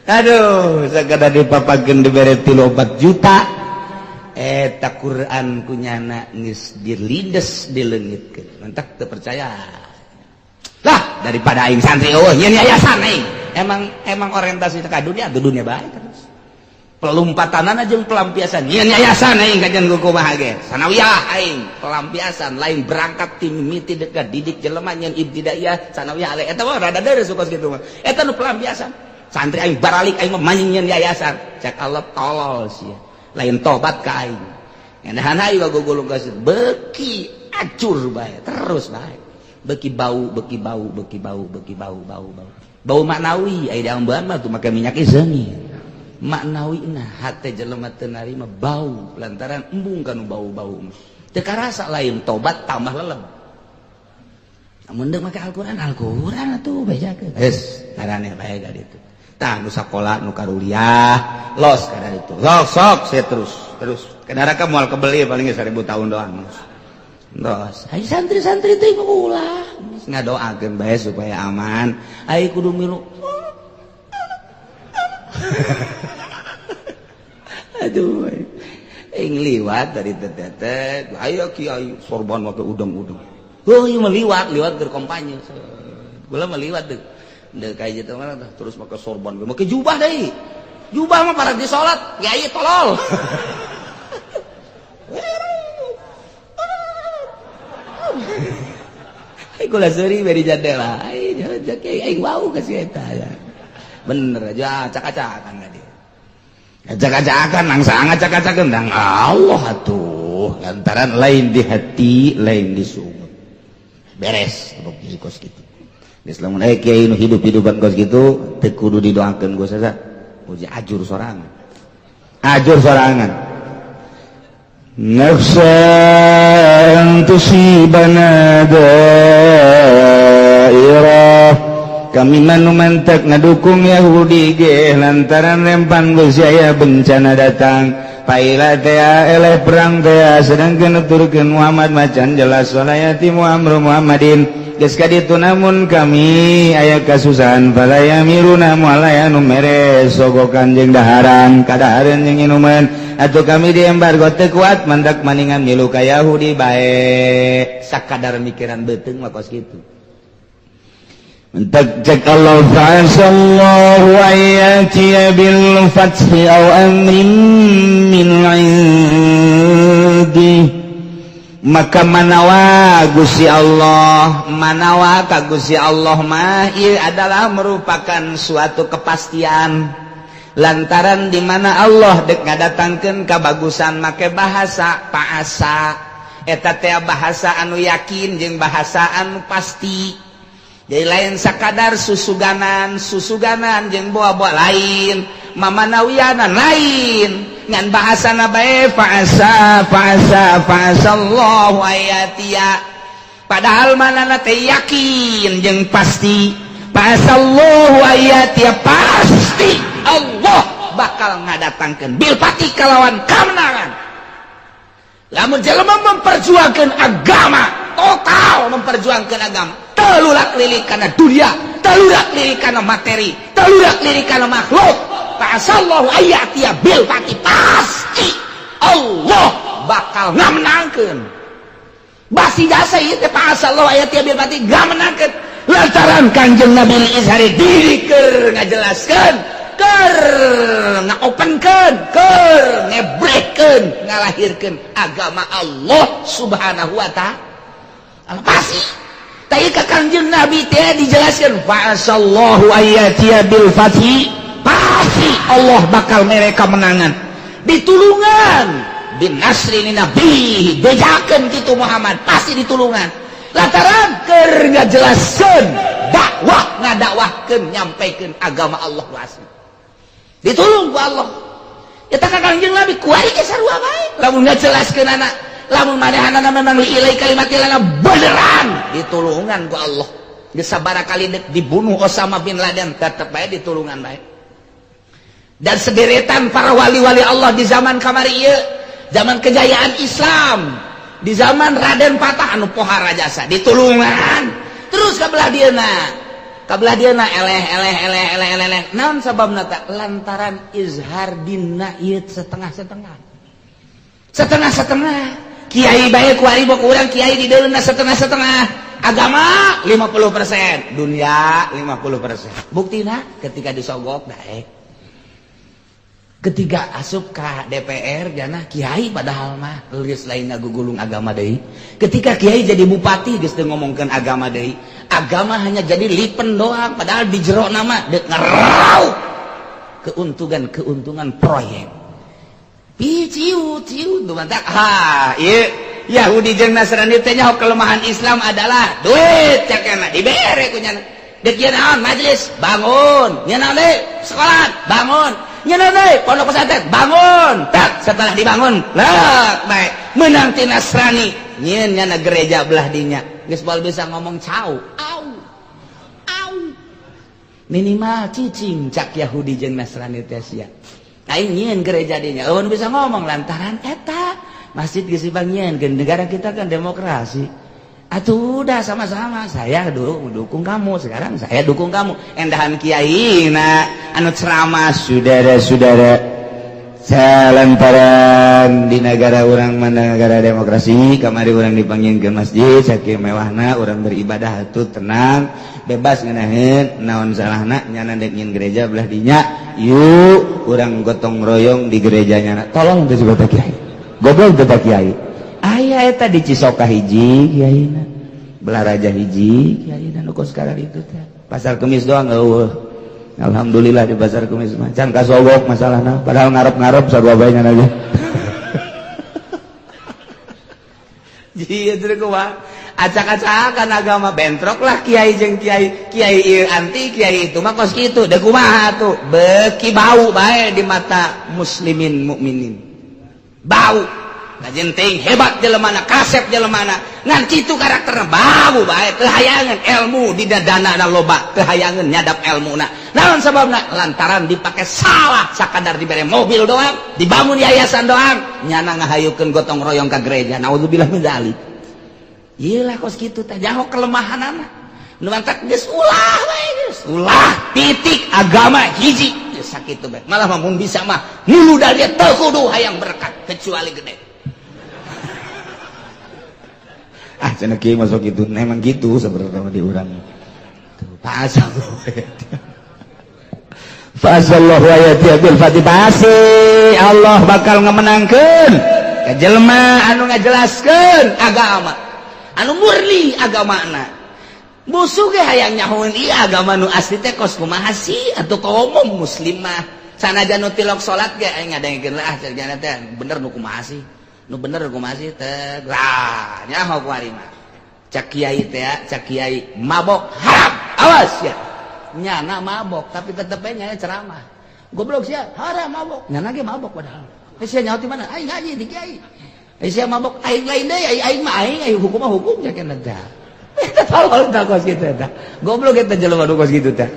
aduh, sakada dipapakeun dibere 3-4 juta, eta Quran kunyana geus dilindes dileungitkeun, mantak teu percaya. Lah daripada aing santri nyen yayasan aing emang orientasi ka dunia atau dunia baik terus pelumpatanana jeung pelampiasan nyen yayasan aing kajian kumaha ge sanawiyah aing pelampiasan lain berangkat ti mimiti dekat didik jelema nyen ibtidaiyah sanawiyah ale eta mah rada deureuh suka kitu mah eta nu pelampiasan santri aing baralik aing mah manyin nyen yayasan cek Allah tolol sia lain tobat ka aing ngeundahan hayu gogolong ka beuki acur bae terus bae beki bau maknawi aya daun mah tuh make minyak izani maknawina hate jelema teu narima bau lantaran embung kanu bau-bau teu karasa lain tobat tambah lelem amun deuk make Al-Qur'an atuh bacakeun geus karane bae ka ditu tah nu sakola nu karuliah los kana ditu sok saya terus kendaraan moal kebeli paling 1000 tahun doang Dos, ayo santri-santri teh ulah ngadoakeun bae supaya aman. Ayo kudu milu. Aduh, aing liwat dari teteh. Ayo kiai sorban make udang-udang. Oh, ieu mah liwat keur kampanye. Gula mah liwat deuk. Deuk ka ieu teh terus make sorban, make jubah deui. Jubah mah para di salat, kiai tolol. Kula seuri beri jadela aing wau ka si eta bener aja acak-acakan ka dia acak-acakan nangsa ngacak-acakeun tang Allah atuh lantaran lain di hati lain di sumut beres tepuk di kos kitu geus lamun aya kiai nu hidup-hidupan kos kitu teu kudu didoakeun gua sasa uji ajur sorangan Nafsan tusibana dairah kami manumantak ngadukung Yahudi ge lantaran rempan geus aya bencana datang paila teh eleh perang teh sedangkeun nuturkeun Muhammad macan jelas walayati Muhammadin geus ka ditu namun kami aya kasusahan balaya miruna moal aya nu mere sogokan jeung daharan kadahareun jeung inuman atuh kami di embargo teu kuat mandak maningan milu ka Yahudi bae sakadar mikiran beuteung mah kos kitu mentak cek Allah fa'asallahu ayati bil fathi aw amrin min 'indi maka manawa Gusti Allah manawa ka Gusti Allah mah ieu adalah merupakan suatu kepastian lantaran di mana Allah dek ngadatangkeun kabagusan make bahasa paasa eta teh bahasa anu yakin jeung bahasa anu pasti jadi lain sakadar susuganan jeung boa-boa lain mamanawiana lain ngan bahasana bae paasa Allahu ayatia padahal manana teh yakin jeung pasti paasa Allahu ayatia pasti Allah bakal ngadatangkeun bil pati kalawan kemenangan lamun jelema memperjuangkeun agama total memperjuangkeun agama telurak lilik kana dunia telurak lilik kana materi telurak lilik kana makhluk ta'asallahu ayatia bil pati pasti Allah bakal ngamenangkeun basi jasa ieu teh ta'asallahu ayatia bil pati ngamenangkeun lantaran Kanjeng Nabi izhari diri keur ngajelaskeun keur ngaopenkeun keur ngebrekeun ngalahirkeun agama Allah subhanahu wa ta'ala pasti tadi ka Kanjeng Nabi teh dijelaskeun fa'asallahu ayatiya bil fathi pasti Allah bakal mere kemenangan ditulungan bin nasri ni nabi bejakeun kitu Muhammad pasti ditulungan lantaran keur ngajelaskeun dakwah ngadakwahkeun nyampaikeun agama Allah asli ditulung ku Allah eta ka Kanjeng Nabi kuari ke sarua bae lamun ngajelaskeun anak lamun manehanana memang liilai kalimatilana beneran ditulungan ku Allah geus sabaraha kali dibunuh Osama bin Laden tetep bae ditulungan bae. Dan sederetan para wali-wali Allah di zaman kamari ieu, zaman kejayaan Islam, di zaman Raden Patah anu pohara jasa ditulungan. Terus kabelah dieuna eleh naon sababna teh lantaran izhar dina ieu setengah-setengah kiai bae ku ari bok urang kiai di deulna setengah-setengah agama 50%, dunia 50%. Buktina ketika disogok daek, ketika asup ka DPR jana kiai padahal mah geus lain ngagugulung agama deui. Ketika kiai jadi bupati geus teu ngomongkeun agama deui. Agama hanya jadi lipen doang padahal di jero nama deuk ngerau keuntungan proyek. Ciu tuh mantap. Iya Yahudi jeung Nasrani teh nyaho kelemahan Islam adalah duit cakena dibere ku nya. Deuk ieu naon majelis bangun, nya naon deui sekolah bangun, nya naon deui pondok pesantren bangun. Tak setelah dibangun, lah bae menang ti Nasrani, nyieun nya gereja belah dinya. Geus bae bisa ngomong cau. Au. Minimal cicing cak Yahudi jeung Nasrani teh sia. Aing nyieun gereja dinya, eueun bisa ngomong lantaran eta masjid geus dibangieun, negara kita kan demokrasi. Atuh udah sama-sama, saya dukung kamu, sekarang saya dukung kamu. Endahan kiai anu ceramah saudara-saudara salantaran di negara urang mana negara demokrasi, kamari urang dipanggieun masjid saking mewahna urang beribadah atuh tenang, bebas ngeunaheun naon salahna nyana dek nyieun gereja belah dinya. Yuk urang gotong royong di gerejanya. Tolong teh juga kiai. Goblok teh kiai. Aya eta di Cisoka hiji kiaina. Belah Raja hiji kiaina nu kos sekarang itu teh. Pasar Kemis doang eueuh. Alhamdulillah di Pasar Kemis mah can kasogok masalahna. Padahal ngarep-ngarep sarua bae nya aja. Jieu teh kumaha? Acak-acakan agama bentrok lah kiai jeung kiai ieu anti kiai itu mah kos kitu da kumaha tuh beuki bau bae di mata muslimin mukminin bau ngajenting hebat jelemana kasep jelemana ngan kitu karakterna bau bae teu hayangan ilmu di dadana loba teu hayangan nyadap ilmuna naon sababna lantaran dipake salah sakadar dibere mobil doang dibangun yayasan doang nyana ngahayukeun gotong royong ka gereja naudzubillah min dzalik. Iyalah kos gitu teh jangan kelemahanana nu mantap geus ulah bae geus ulah titik agama hiji geus sakitu bae malah mun bisa mah nulu dari teu kudu hayang berkat kecuali gede. Cenah kieu masuk gitu memang gitu sebenarnya di urang tuh Fa'azallahu ayati bil fatibasi Allah bakal ngamenangkeun ka jelema anu ngajelaskeun agama anu murni agamana. Musuh ge hayang nyahoeun ieu agama nu asli teh kos kumaha sih atuh kaum muslim mah sanajan nu tilok salat ge aing ngadengkeun lah carana teh bener nu kumaha sih nu bener kumaha sih teh lah nyaho kuari mah cak kiai teh cak kiai mabok haram awas ya nyana mabok tapi tetep bae nya ceramah goblok sia haram mabok nyana ge mabok padahal sia nyaho ti mana aing ngaji di kiai sia mabok aing lain deui aing mah aing hukum mah hukum jakeun teh. Eta tolol tah kos kitu teh. Goblok eta jelema nu kos kitu teh.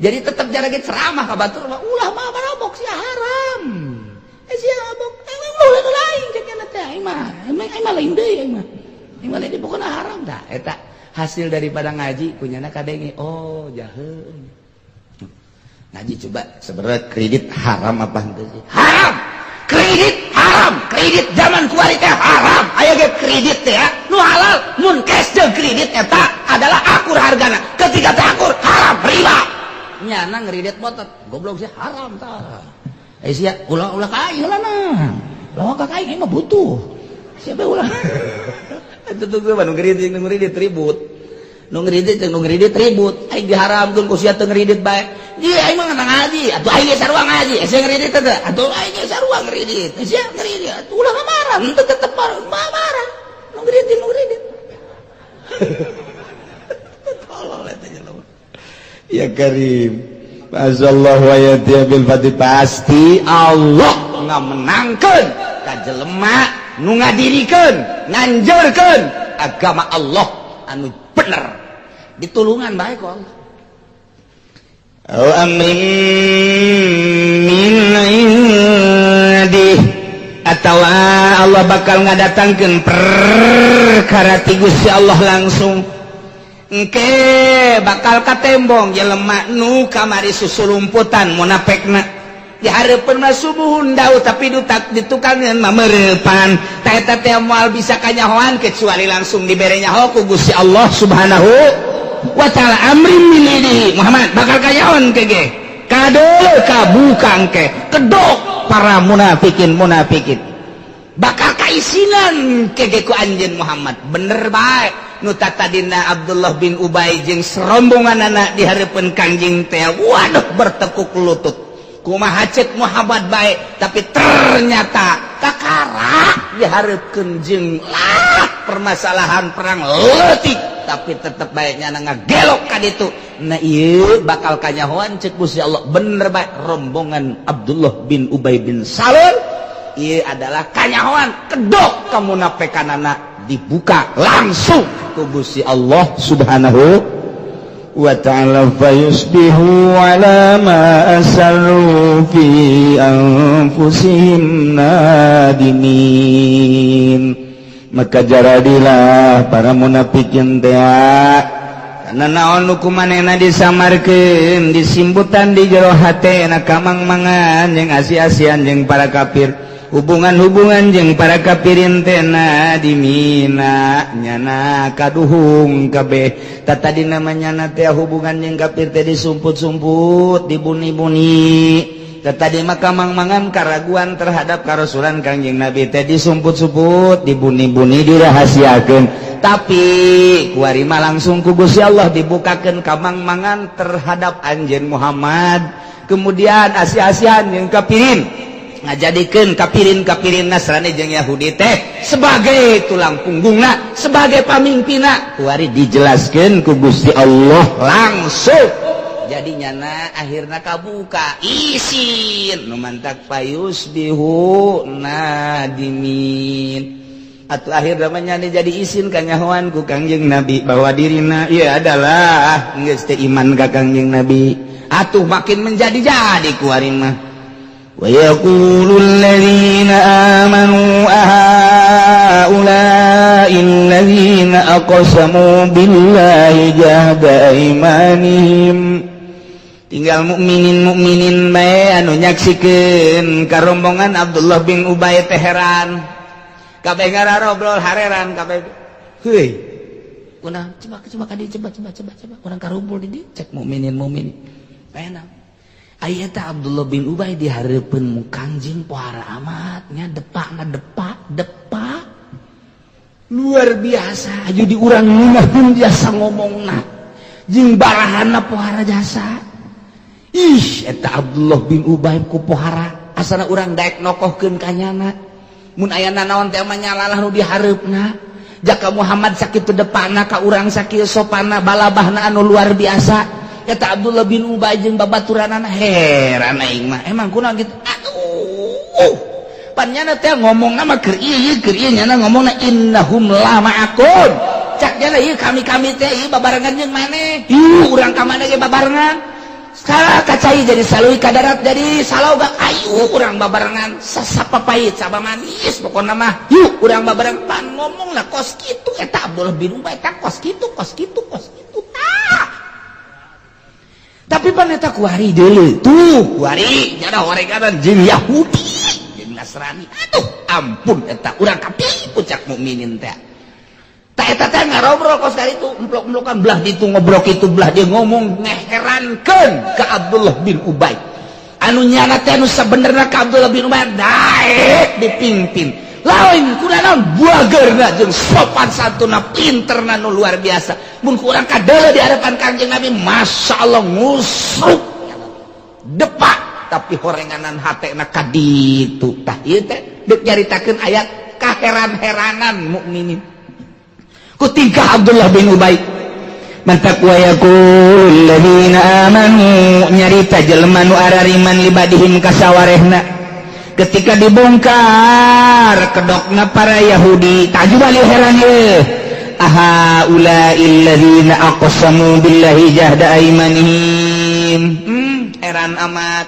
Jadi tetep jarage ceramah ka batur mah ulah mah mabok sia haram. Sia mabok ulah lain jakeun teh aing mah lain deui aing mah. Aing mah lain pokona haram tah. Eta hasil daripada ngaji kunyana kadenge oh jaheun. Ngaji coba sebenarnya kredit haram apa henteu sih? Haram. Kredit haram, kredit zaman kualitas haram. Aya ge kredit teh ya, nu halal mun cash jeung kredit eta adalah akur hargana. Ketika teh akur haram riba. Nyana ngredit motor, goblok sih haram tah. Sia ulah ka aing heula nah. Lawan ka aing mah butuh. Siapa ulah. Itu tuh nu ngredit ribut. Nu ngredit ribut. Aing diharamkeun ku sia teu ngredit bae. Dia aing mah ngaji, atuh aing ge sarua ngaji, sia ngredit teh, atuh aing ge sarua ngredit, sia ngredit, atuh ulah marah, henteu tetep marah, nu ngredit. Tolol eta jelema. Ya Karim, masyaallah wa yati bil fatih pasti Allah ngamenangkeun ka jelema nu ngadirikeun, nganjurkeun agama Allah anu bener. ditulungan baik kok Allah. Au amrin min indi atawa Allah bakal ngadatangkeun perkara ti Gusti Allah langsung engke bakal katembong jelema nu kamari susulumputan munafekna di hareupeun mah subuhun daud tapi ditukangan mameureupan ta eta teh moal bisa kanyahoan kecuali langsung dibere nyaho ku Gusti Allah Subhanahu wa ta'ala. Amrin min indi Muhammad bakal kanyahoan kege kadeu kabukang ke kedok para munafikin bakal kaisinan kege ku anjeun Muhammad bener bae nu tadina Abdullah bin Ubay jeung serombongan anak di hareupeun Kangjeng teh waduh bertekuk lutut kumaha cek Muhammad bae tapi ternyata kakara dihareupeun jeung permasalahan perang leutik tapi tetep baiknya ngagelok ka ditu na ieu bakal kanyahoan cek Gusti Allah bener bae rombongan Abdullah bin Ubay bin Salul ieu adalah kanyahoan kedok ka munafikanana dibuka langsung ku Gusti Allah Subhanahu wa ta'ala fayusbihu ala ma asarru fi anfusihim nadimin. Maka jaradilah para munafikin teh karena naon nu kumanehna disamarkeun disimbutan di jero hatena kamang-mangan jeung asi-asian jeung para kafir hubungan-hubungan jeung para kafirin teh nadimina nyana kaduhung kabeh tatadi namanya teh hubungan jeung kafir teh disumput-sumput dibuni-buni tatadi mah kamang-mangan karaguan terhadap karasulan Kangjeng Nabi teh disumput-sumput dibuni-buni dirahasiakeun tapi kuari mah langsung ku Gusti Allah dibukakeun kamang-mangan terhadap anjeun Muhammad kemudian asi-asian jeung kafirin ngajadikeun kafirin Nasrani jeung Yahudi teh sebagai tulang punggungna sebagai pamimpinna kuari dijelaskeun ku Gusti Allah langsung jadinya akhirna kabuka isin nu mantak payusbihu nadimin atuh akhir namanya jadi isin kanyahoan ku Kangjeng Nabi bahwa dirina ieu adalah geus teh iman ka Kangjeng Nabi atuh makin menjadi-jadi ku ari mah wa yaqulul ladzina amanu ahaula'il ladzina aqsamu billahi jahda aimanihim tinggal mukminin bae anu nyaksikeun karombongan Abdullah bin Ubay teh heran kabeh ngararobrol hareran kabeh heuy kunaon coba kadi coba urang karumpul di dieu cek mukminin bae aya eta Abdullah bin Ubay di hareupeun Kangjeng pohara amat nya depakna depak luar biasa aju di urang ngeunaheun jasa ngomongna jeung barahanna pohara jasa ih eta Abdullah bin Ubay ku pohara asana urang daek nokohkeun kanyana mun aya naon teh mah nyalalah nu dihareupna jaka Muhammad sakitu depana ka urang sakieu sopanna balabahna anu luar biasa eta Abdullah bin Ubay jeung babaturanana heran aing mah emang kunaon kitu aduh pannyana teh ngomongna mah keur ieu nyana ngomongna innahum la ma'akum cak nya ieu kami teh ieu babarengan jeung maneh ieu urang ka maneh ge babarengan skala kacai jadi salui kadarat jadi salauga ayu urang babarengan sasapa pait saba manis pokona mah yuk urang babarengan pan ngomongna kos kitu eta Abdullah bin Ubay tah kos kitu tah tapi pan eta kuari deuleu tuh kuari nya horeganan jeung Yahudi jeung Nasrani aduh ampun eta urang kapipu cak mukminin teh eta teh ngarobrol kos kali itu emplok-emplokan belah ditu ngobrol kitu belah dia ngomong ngeherankeun ka Abdullah bin Ubay anu nyana teh anu sabenerna ka Abdullah bin Ubay daek dipimpin lain kunaon buageurna jeung sopan santuna pinterna nu luar biasa mun kurang kadeuleu di hadapan Kangjeng Nabi masyaallah ngusuk depak tapi horenganan hatena ka ditu tah ieu teh deuk nyaritakeun ayat kaheran-heranan mukminin kutika Abdullah bin Ubay mantak wa yaqul ladzina amanu nyarita jelema nu arariman libadihim kasawarehna ketika dibongkar kedokna para Yahudi tajubali heran ye ahaula'il ladzina aqsamu billahi jahda aimanihim. Heran amat.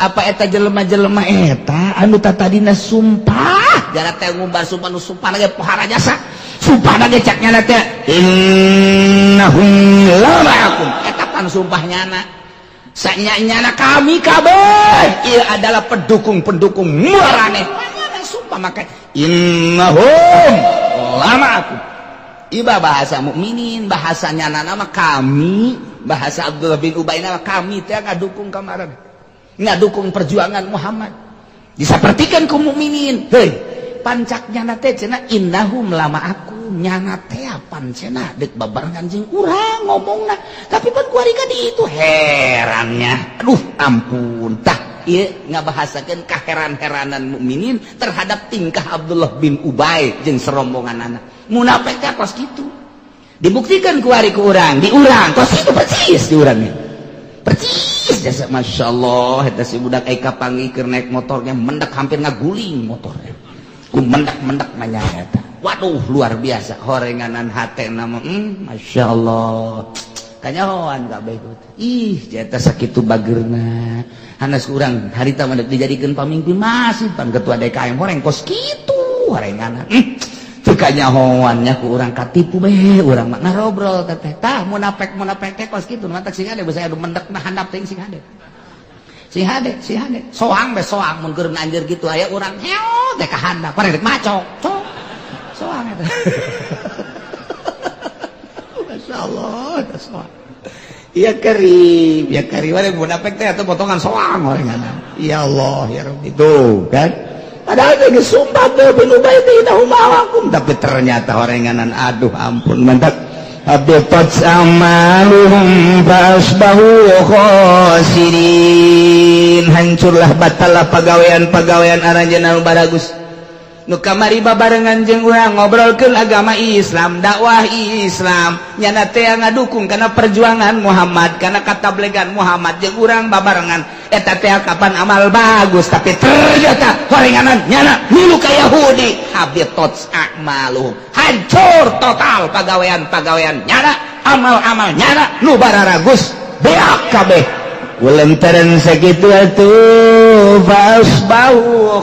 Apa eta jelema-jelema eta anu tatadina sumpah jana teh ngumbar sumpah nu sumpah lagi pohara jasa sumpah lagi cak nyana teh innahum lama'akum eta pan sumpahnyana sanyana kami kabeh ieu adalah pendukung-pendukung marane nyana sumpah make innahum lama'akum iba bahasa mukminin bahasanya nama kami bahasa Abdullah bin Ubay nama kami teh ngadukung kamaran ngadukung perjuangan Muhammad disapertikan ku mukminin heuh pancaknya teh cenah innahum lama'akum nyana teh apan cenah deuk babarengan jeung urang ngomongna tapi pan kuari ka di itu herannya aduh ampun tah ieu ngabahasakeun kaheran-heranan mukminin terhadap tingkah Abdullah bin Ubay jeung serombonganna munafik teh kos kitu dibuktikan kuari ku urang di urang kos kitu persis di urangnya persis jasa Masya Allah eta si budak eka panggih keur naik motornya mendak hampir ngaguling motornya ku mendak nanya eta waduh luar biasa horenganan hatena mah Masya Allah kanyahoan kabeh ih eta sakitu bageurna hanas urang harita mah dijadikeun pamimpin masih pan ketua DKM horeng kos kitu horenganan kanyahoannya ku urang katipu beh urang mah ngarobrol teh tah munafik teh kos kitu mantap sing ade basa adu mendek nah handap teh sing ade soang beh soang mun keur anjeun kitu aya urang heo teh ka handap parek macok soang eta masyaallah eta soang ya karim we munafik teh atuh potongan soang orengan ya Allah ya Rabbi tuh kan padahal dia sumpah bin Ubay innahum ma'akum tapi ternyata horenganan aduh ampun mantap habitat amaluhum fasbahu khasirin hancurlah batallah pagawean aranjeunna nu baragus nu kamari babarengan jeung urang ngobrolkeun agama Islam dakwah Islam nyana teh ngadukung kana perjuangan Muhammad kana katablegan Muhammad jeung urang babarengan eta teh kapan amal bagus tapi ternyata horenganan nyana milu ka Yahudi habitat a'maluhum hancur total pagawean nyana amal nyana nu bararagus beak kabeh ulantaran sakitu atuh fasbahu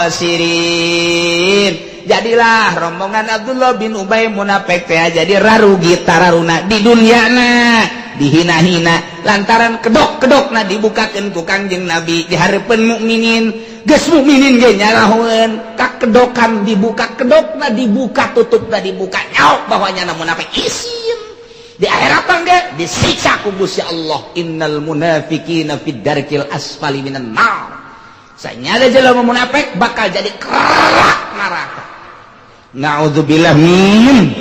khasirin jadilah rombongan Abdullah bin Ubay munafik teh jadi rarugi tararuna di dunyana dihina-hina lantaran kedok-kedokna dibukakeun ku Kangjeng Nabi di hareupeun mukminin geus mukminin ge nyarahoeun kakedokan dibuka kedokna dibuka tutupna dibuka nyaok bahwanya munafik isin di akhirat tangga disiksa ku Gusti Allah innal munafiqina fid darkil asfali minan nar sanyana jelema munafik bakal jadi kerak neraka naudzubillah min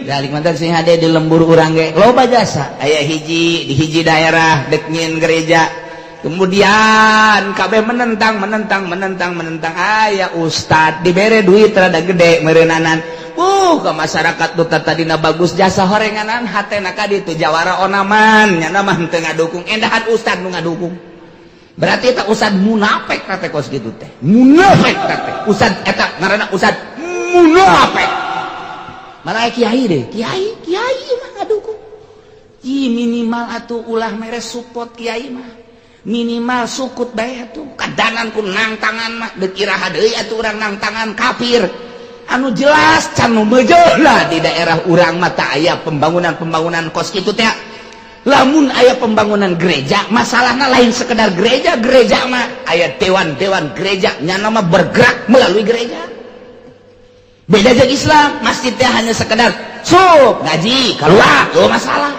dalik mantan sing hade di lembur urang ge loba jasa aya hiji di hiji daerah dek nyin gereja kemudian kabeh menentang aya ustad dibere duit rada gede meureunnanan ke masyarakat nu tadina bagus jasa horenganan hatena ka ditu jawara onaman nya mah henteu ngadukung endahan ustad nu ngadukung berarti eta ustad munafik teh kos kitu teh munafik teh ustad eta ngaranna ustad munafik malah kiai deh kiai mah ngadukung minimal atuh ulah mere support kiai mah minimal sukut bae atuh kadanan ku nang tangan mah deuk iraha deui atuh urang nang tangan kafir anu jelas can nu beujeuh lah di daerah urang mah teh aya pembangunan kos kitu teh lamun aya pembangunan gereja masalahna lain sekedar gereja mah aya dewan gereja nya nama bergerak melalui gereja beda jeung Islam masjid teh hanya sekedar ngaji keluar tuh masalah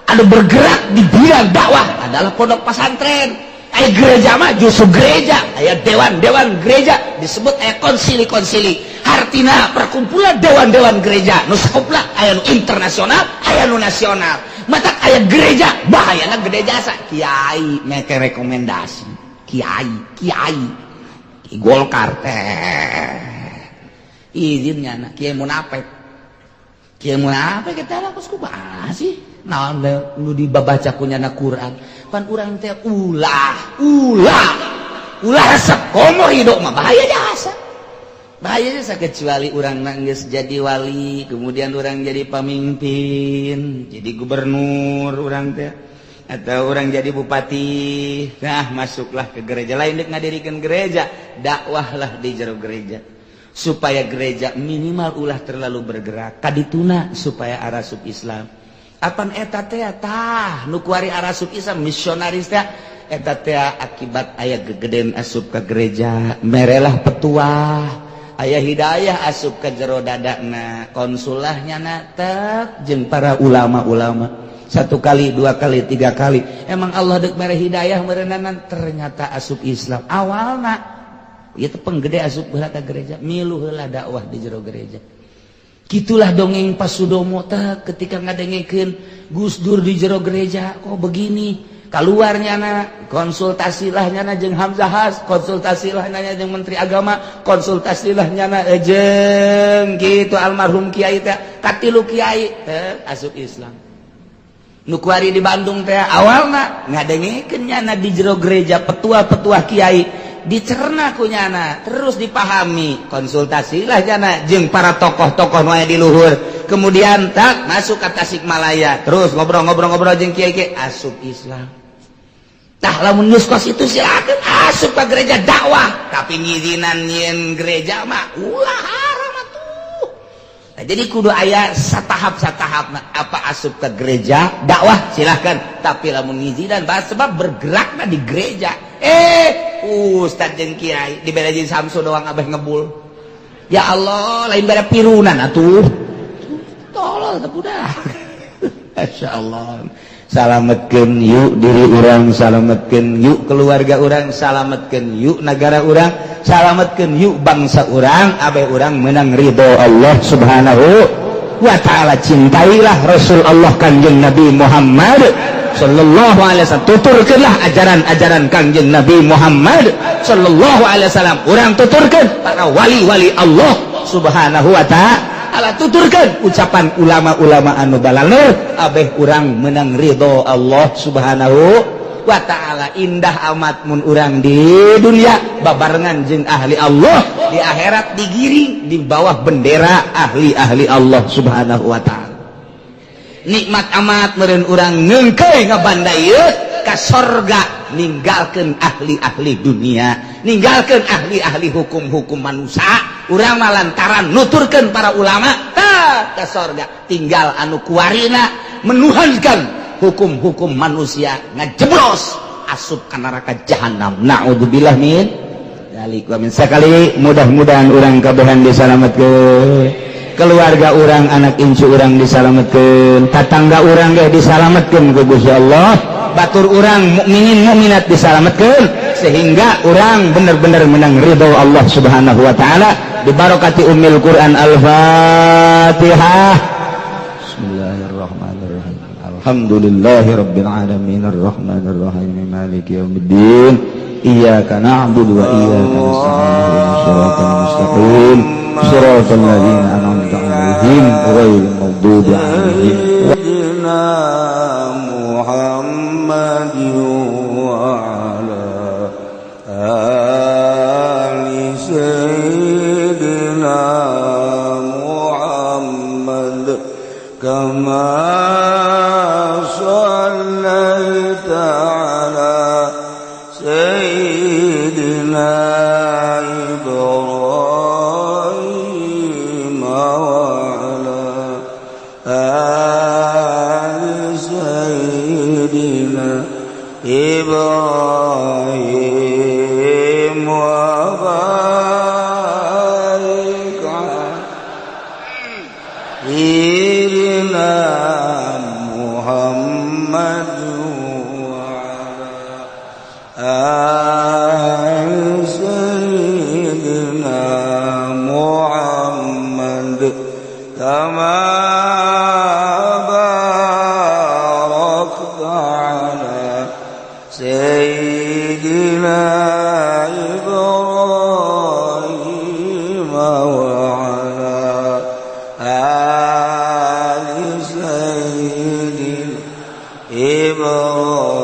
ada bergerak di bidang dakwah adalah pondok pesantren aya gereja mah justru gereja aya dewan gereja disebut aya konsili artina perkumpulan dewan gereja nu sakupna aya nu internasional aya nu nasional matak aya gereja bahayana gede jasa kiai make rekomendasi kiai Golkar teh izinnya na kiai munafik kita lah kos kumaha sih naon nu dibabaca kunyana Quran pan urang teh ulah sekomo hidup mah bahaya jasa bahaya sakecuali urang geus jadi wali kemudian urang jadi pamimpin jadi gubernur urang teh atau orang jadi bupati nah masuklah ke gereja lain dek ngadirikeun gereja dakwahlah di jero gereja supaya gereja minimal ulah terlalu bergerak kadituna supaya arasup Islam apan eta teh tah nu kuari arasup Islam misionaris teh eta teh akibat aya gegeden asup ke gereja merelah petuah aya hidayah asup ke jero dadana konsulahnya tek jeung para ulama-ulama 1 kali 2 kali 3 kali emang Allah dek mere hidayah merenang ternyata asup Islam awalna itu penggede asup heula ka gereja milu heula dakwah di jero gereja gitulah dongeng Pasudomo teh ketika ngadengekeun Gus Dur di jero gereja kok begini keluarnya na konsultasilah nyana jeung Hamzahas konsultasilah nyana jeung Menteri Agama konsultasilah nyana jeung gitu almarhum kiai teh katilu kiai asup Islam nu kuari di Bandung teh awalna ngadengekeun nyana di jero gereja petua-petua kiai dicerna ku nyana terus dipahami konsultasilah nyana jeung para tokoh-tokoh nu aya di luhur kemudian tak masuk ke Tasikmalaya terus ngobrol-ngobrol jeung kiai-kiai asup Islam tah lamun geus kos itu silakeun asup ka gereja dakwah tapi ngizinan nyieun gereja mah ulah haram atuh nah, jadi kudu aya satahap-satahapna apa asup ke gereja dakwah silahkan tapi lamun ngizinan bahas sebab bergerakna di gereja Ustad jeung kiai dibelajin Samsu doang abah ngebul ya Allah lain bere pirunan atuh tolol teh budak masyaallah salametkeun yuk diri urang salametkeun yuk keluarga urang salametkeun yuk negara urang salametkeun yuk bangsa urang abe urang menang ridho Allah subhanahu wa ta'ala cintailah Rasul Allah Kanjeng Nabi Muhammad sallallahu alaihi wasallam tuturkeunlah ajaran-ajaran Kanjeng Nabi Muhammad sallallahu alaihi wasallam urang tuturkeun para wali-wali Allah subhanahu wa ta'ala tuturkeun ucapan ulama-ulama anu balaler abeh urang menang ridho Allah subhanahu wa ta'ala indah amat mun urang di dunia babarengan jeung ahli Allah di akhirat digiring di bawah bendera ahli-ahli Allah subhanahu wa ta'ala nikmat amat meureun urang ngeungkeuy ngabandayeut ka sorga ninggalkeun ahli-ahli dunia ninggalkeun ahli-ahli hukum-hukum manusia urang mah lantaran nuturkeun para ulama tah ka sorga tinggal anu kuarina menuhankan hukum-hukum manusia ngajeblos asup ka neraka jahanam naudzubillah min dzalik wa min sakali mudah-mudahan urang kabehan disalametkeun keluarga orang anak incu orang disalametkeun tatangga orang ge disalametkeun ku Gusti Allah batur orang mukminin mukminat disalametkeun sehingga orang benar-benar menang ridho Allah subhanahu wa ta'ala bibarakati ummil Quran al-Fatihah bismillahirrahmanirrahim alhamdulillahi rabbil alamin arrahmanir rahim maliki yaumiddin iyyaka na'budu wa iyyaka nasta'in shiratal mustaqim shiratal ladzina an'amta 'alaihim ghairil maghdubi 'alaihim sayyidina Muhammadin wa 'ala ali sayyidina Muhammad kama shallaita 'ala sayyidina Ibrahim wa barik sayyidina Muhammad wa ali sayyidina Muhammad kama Sayyidina Ibrahim wa ala ali Sayyidina Ibrahim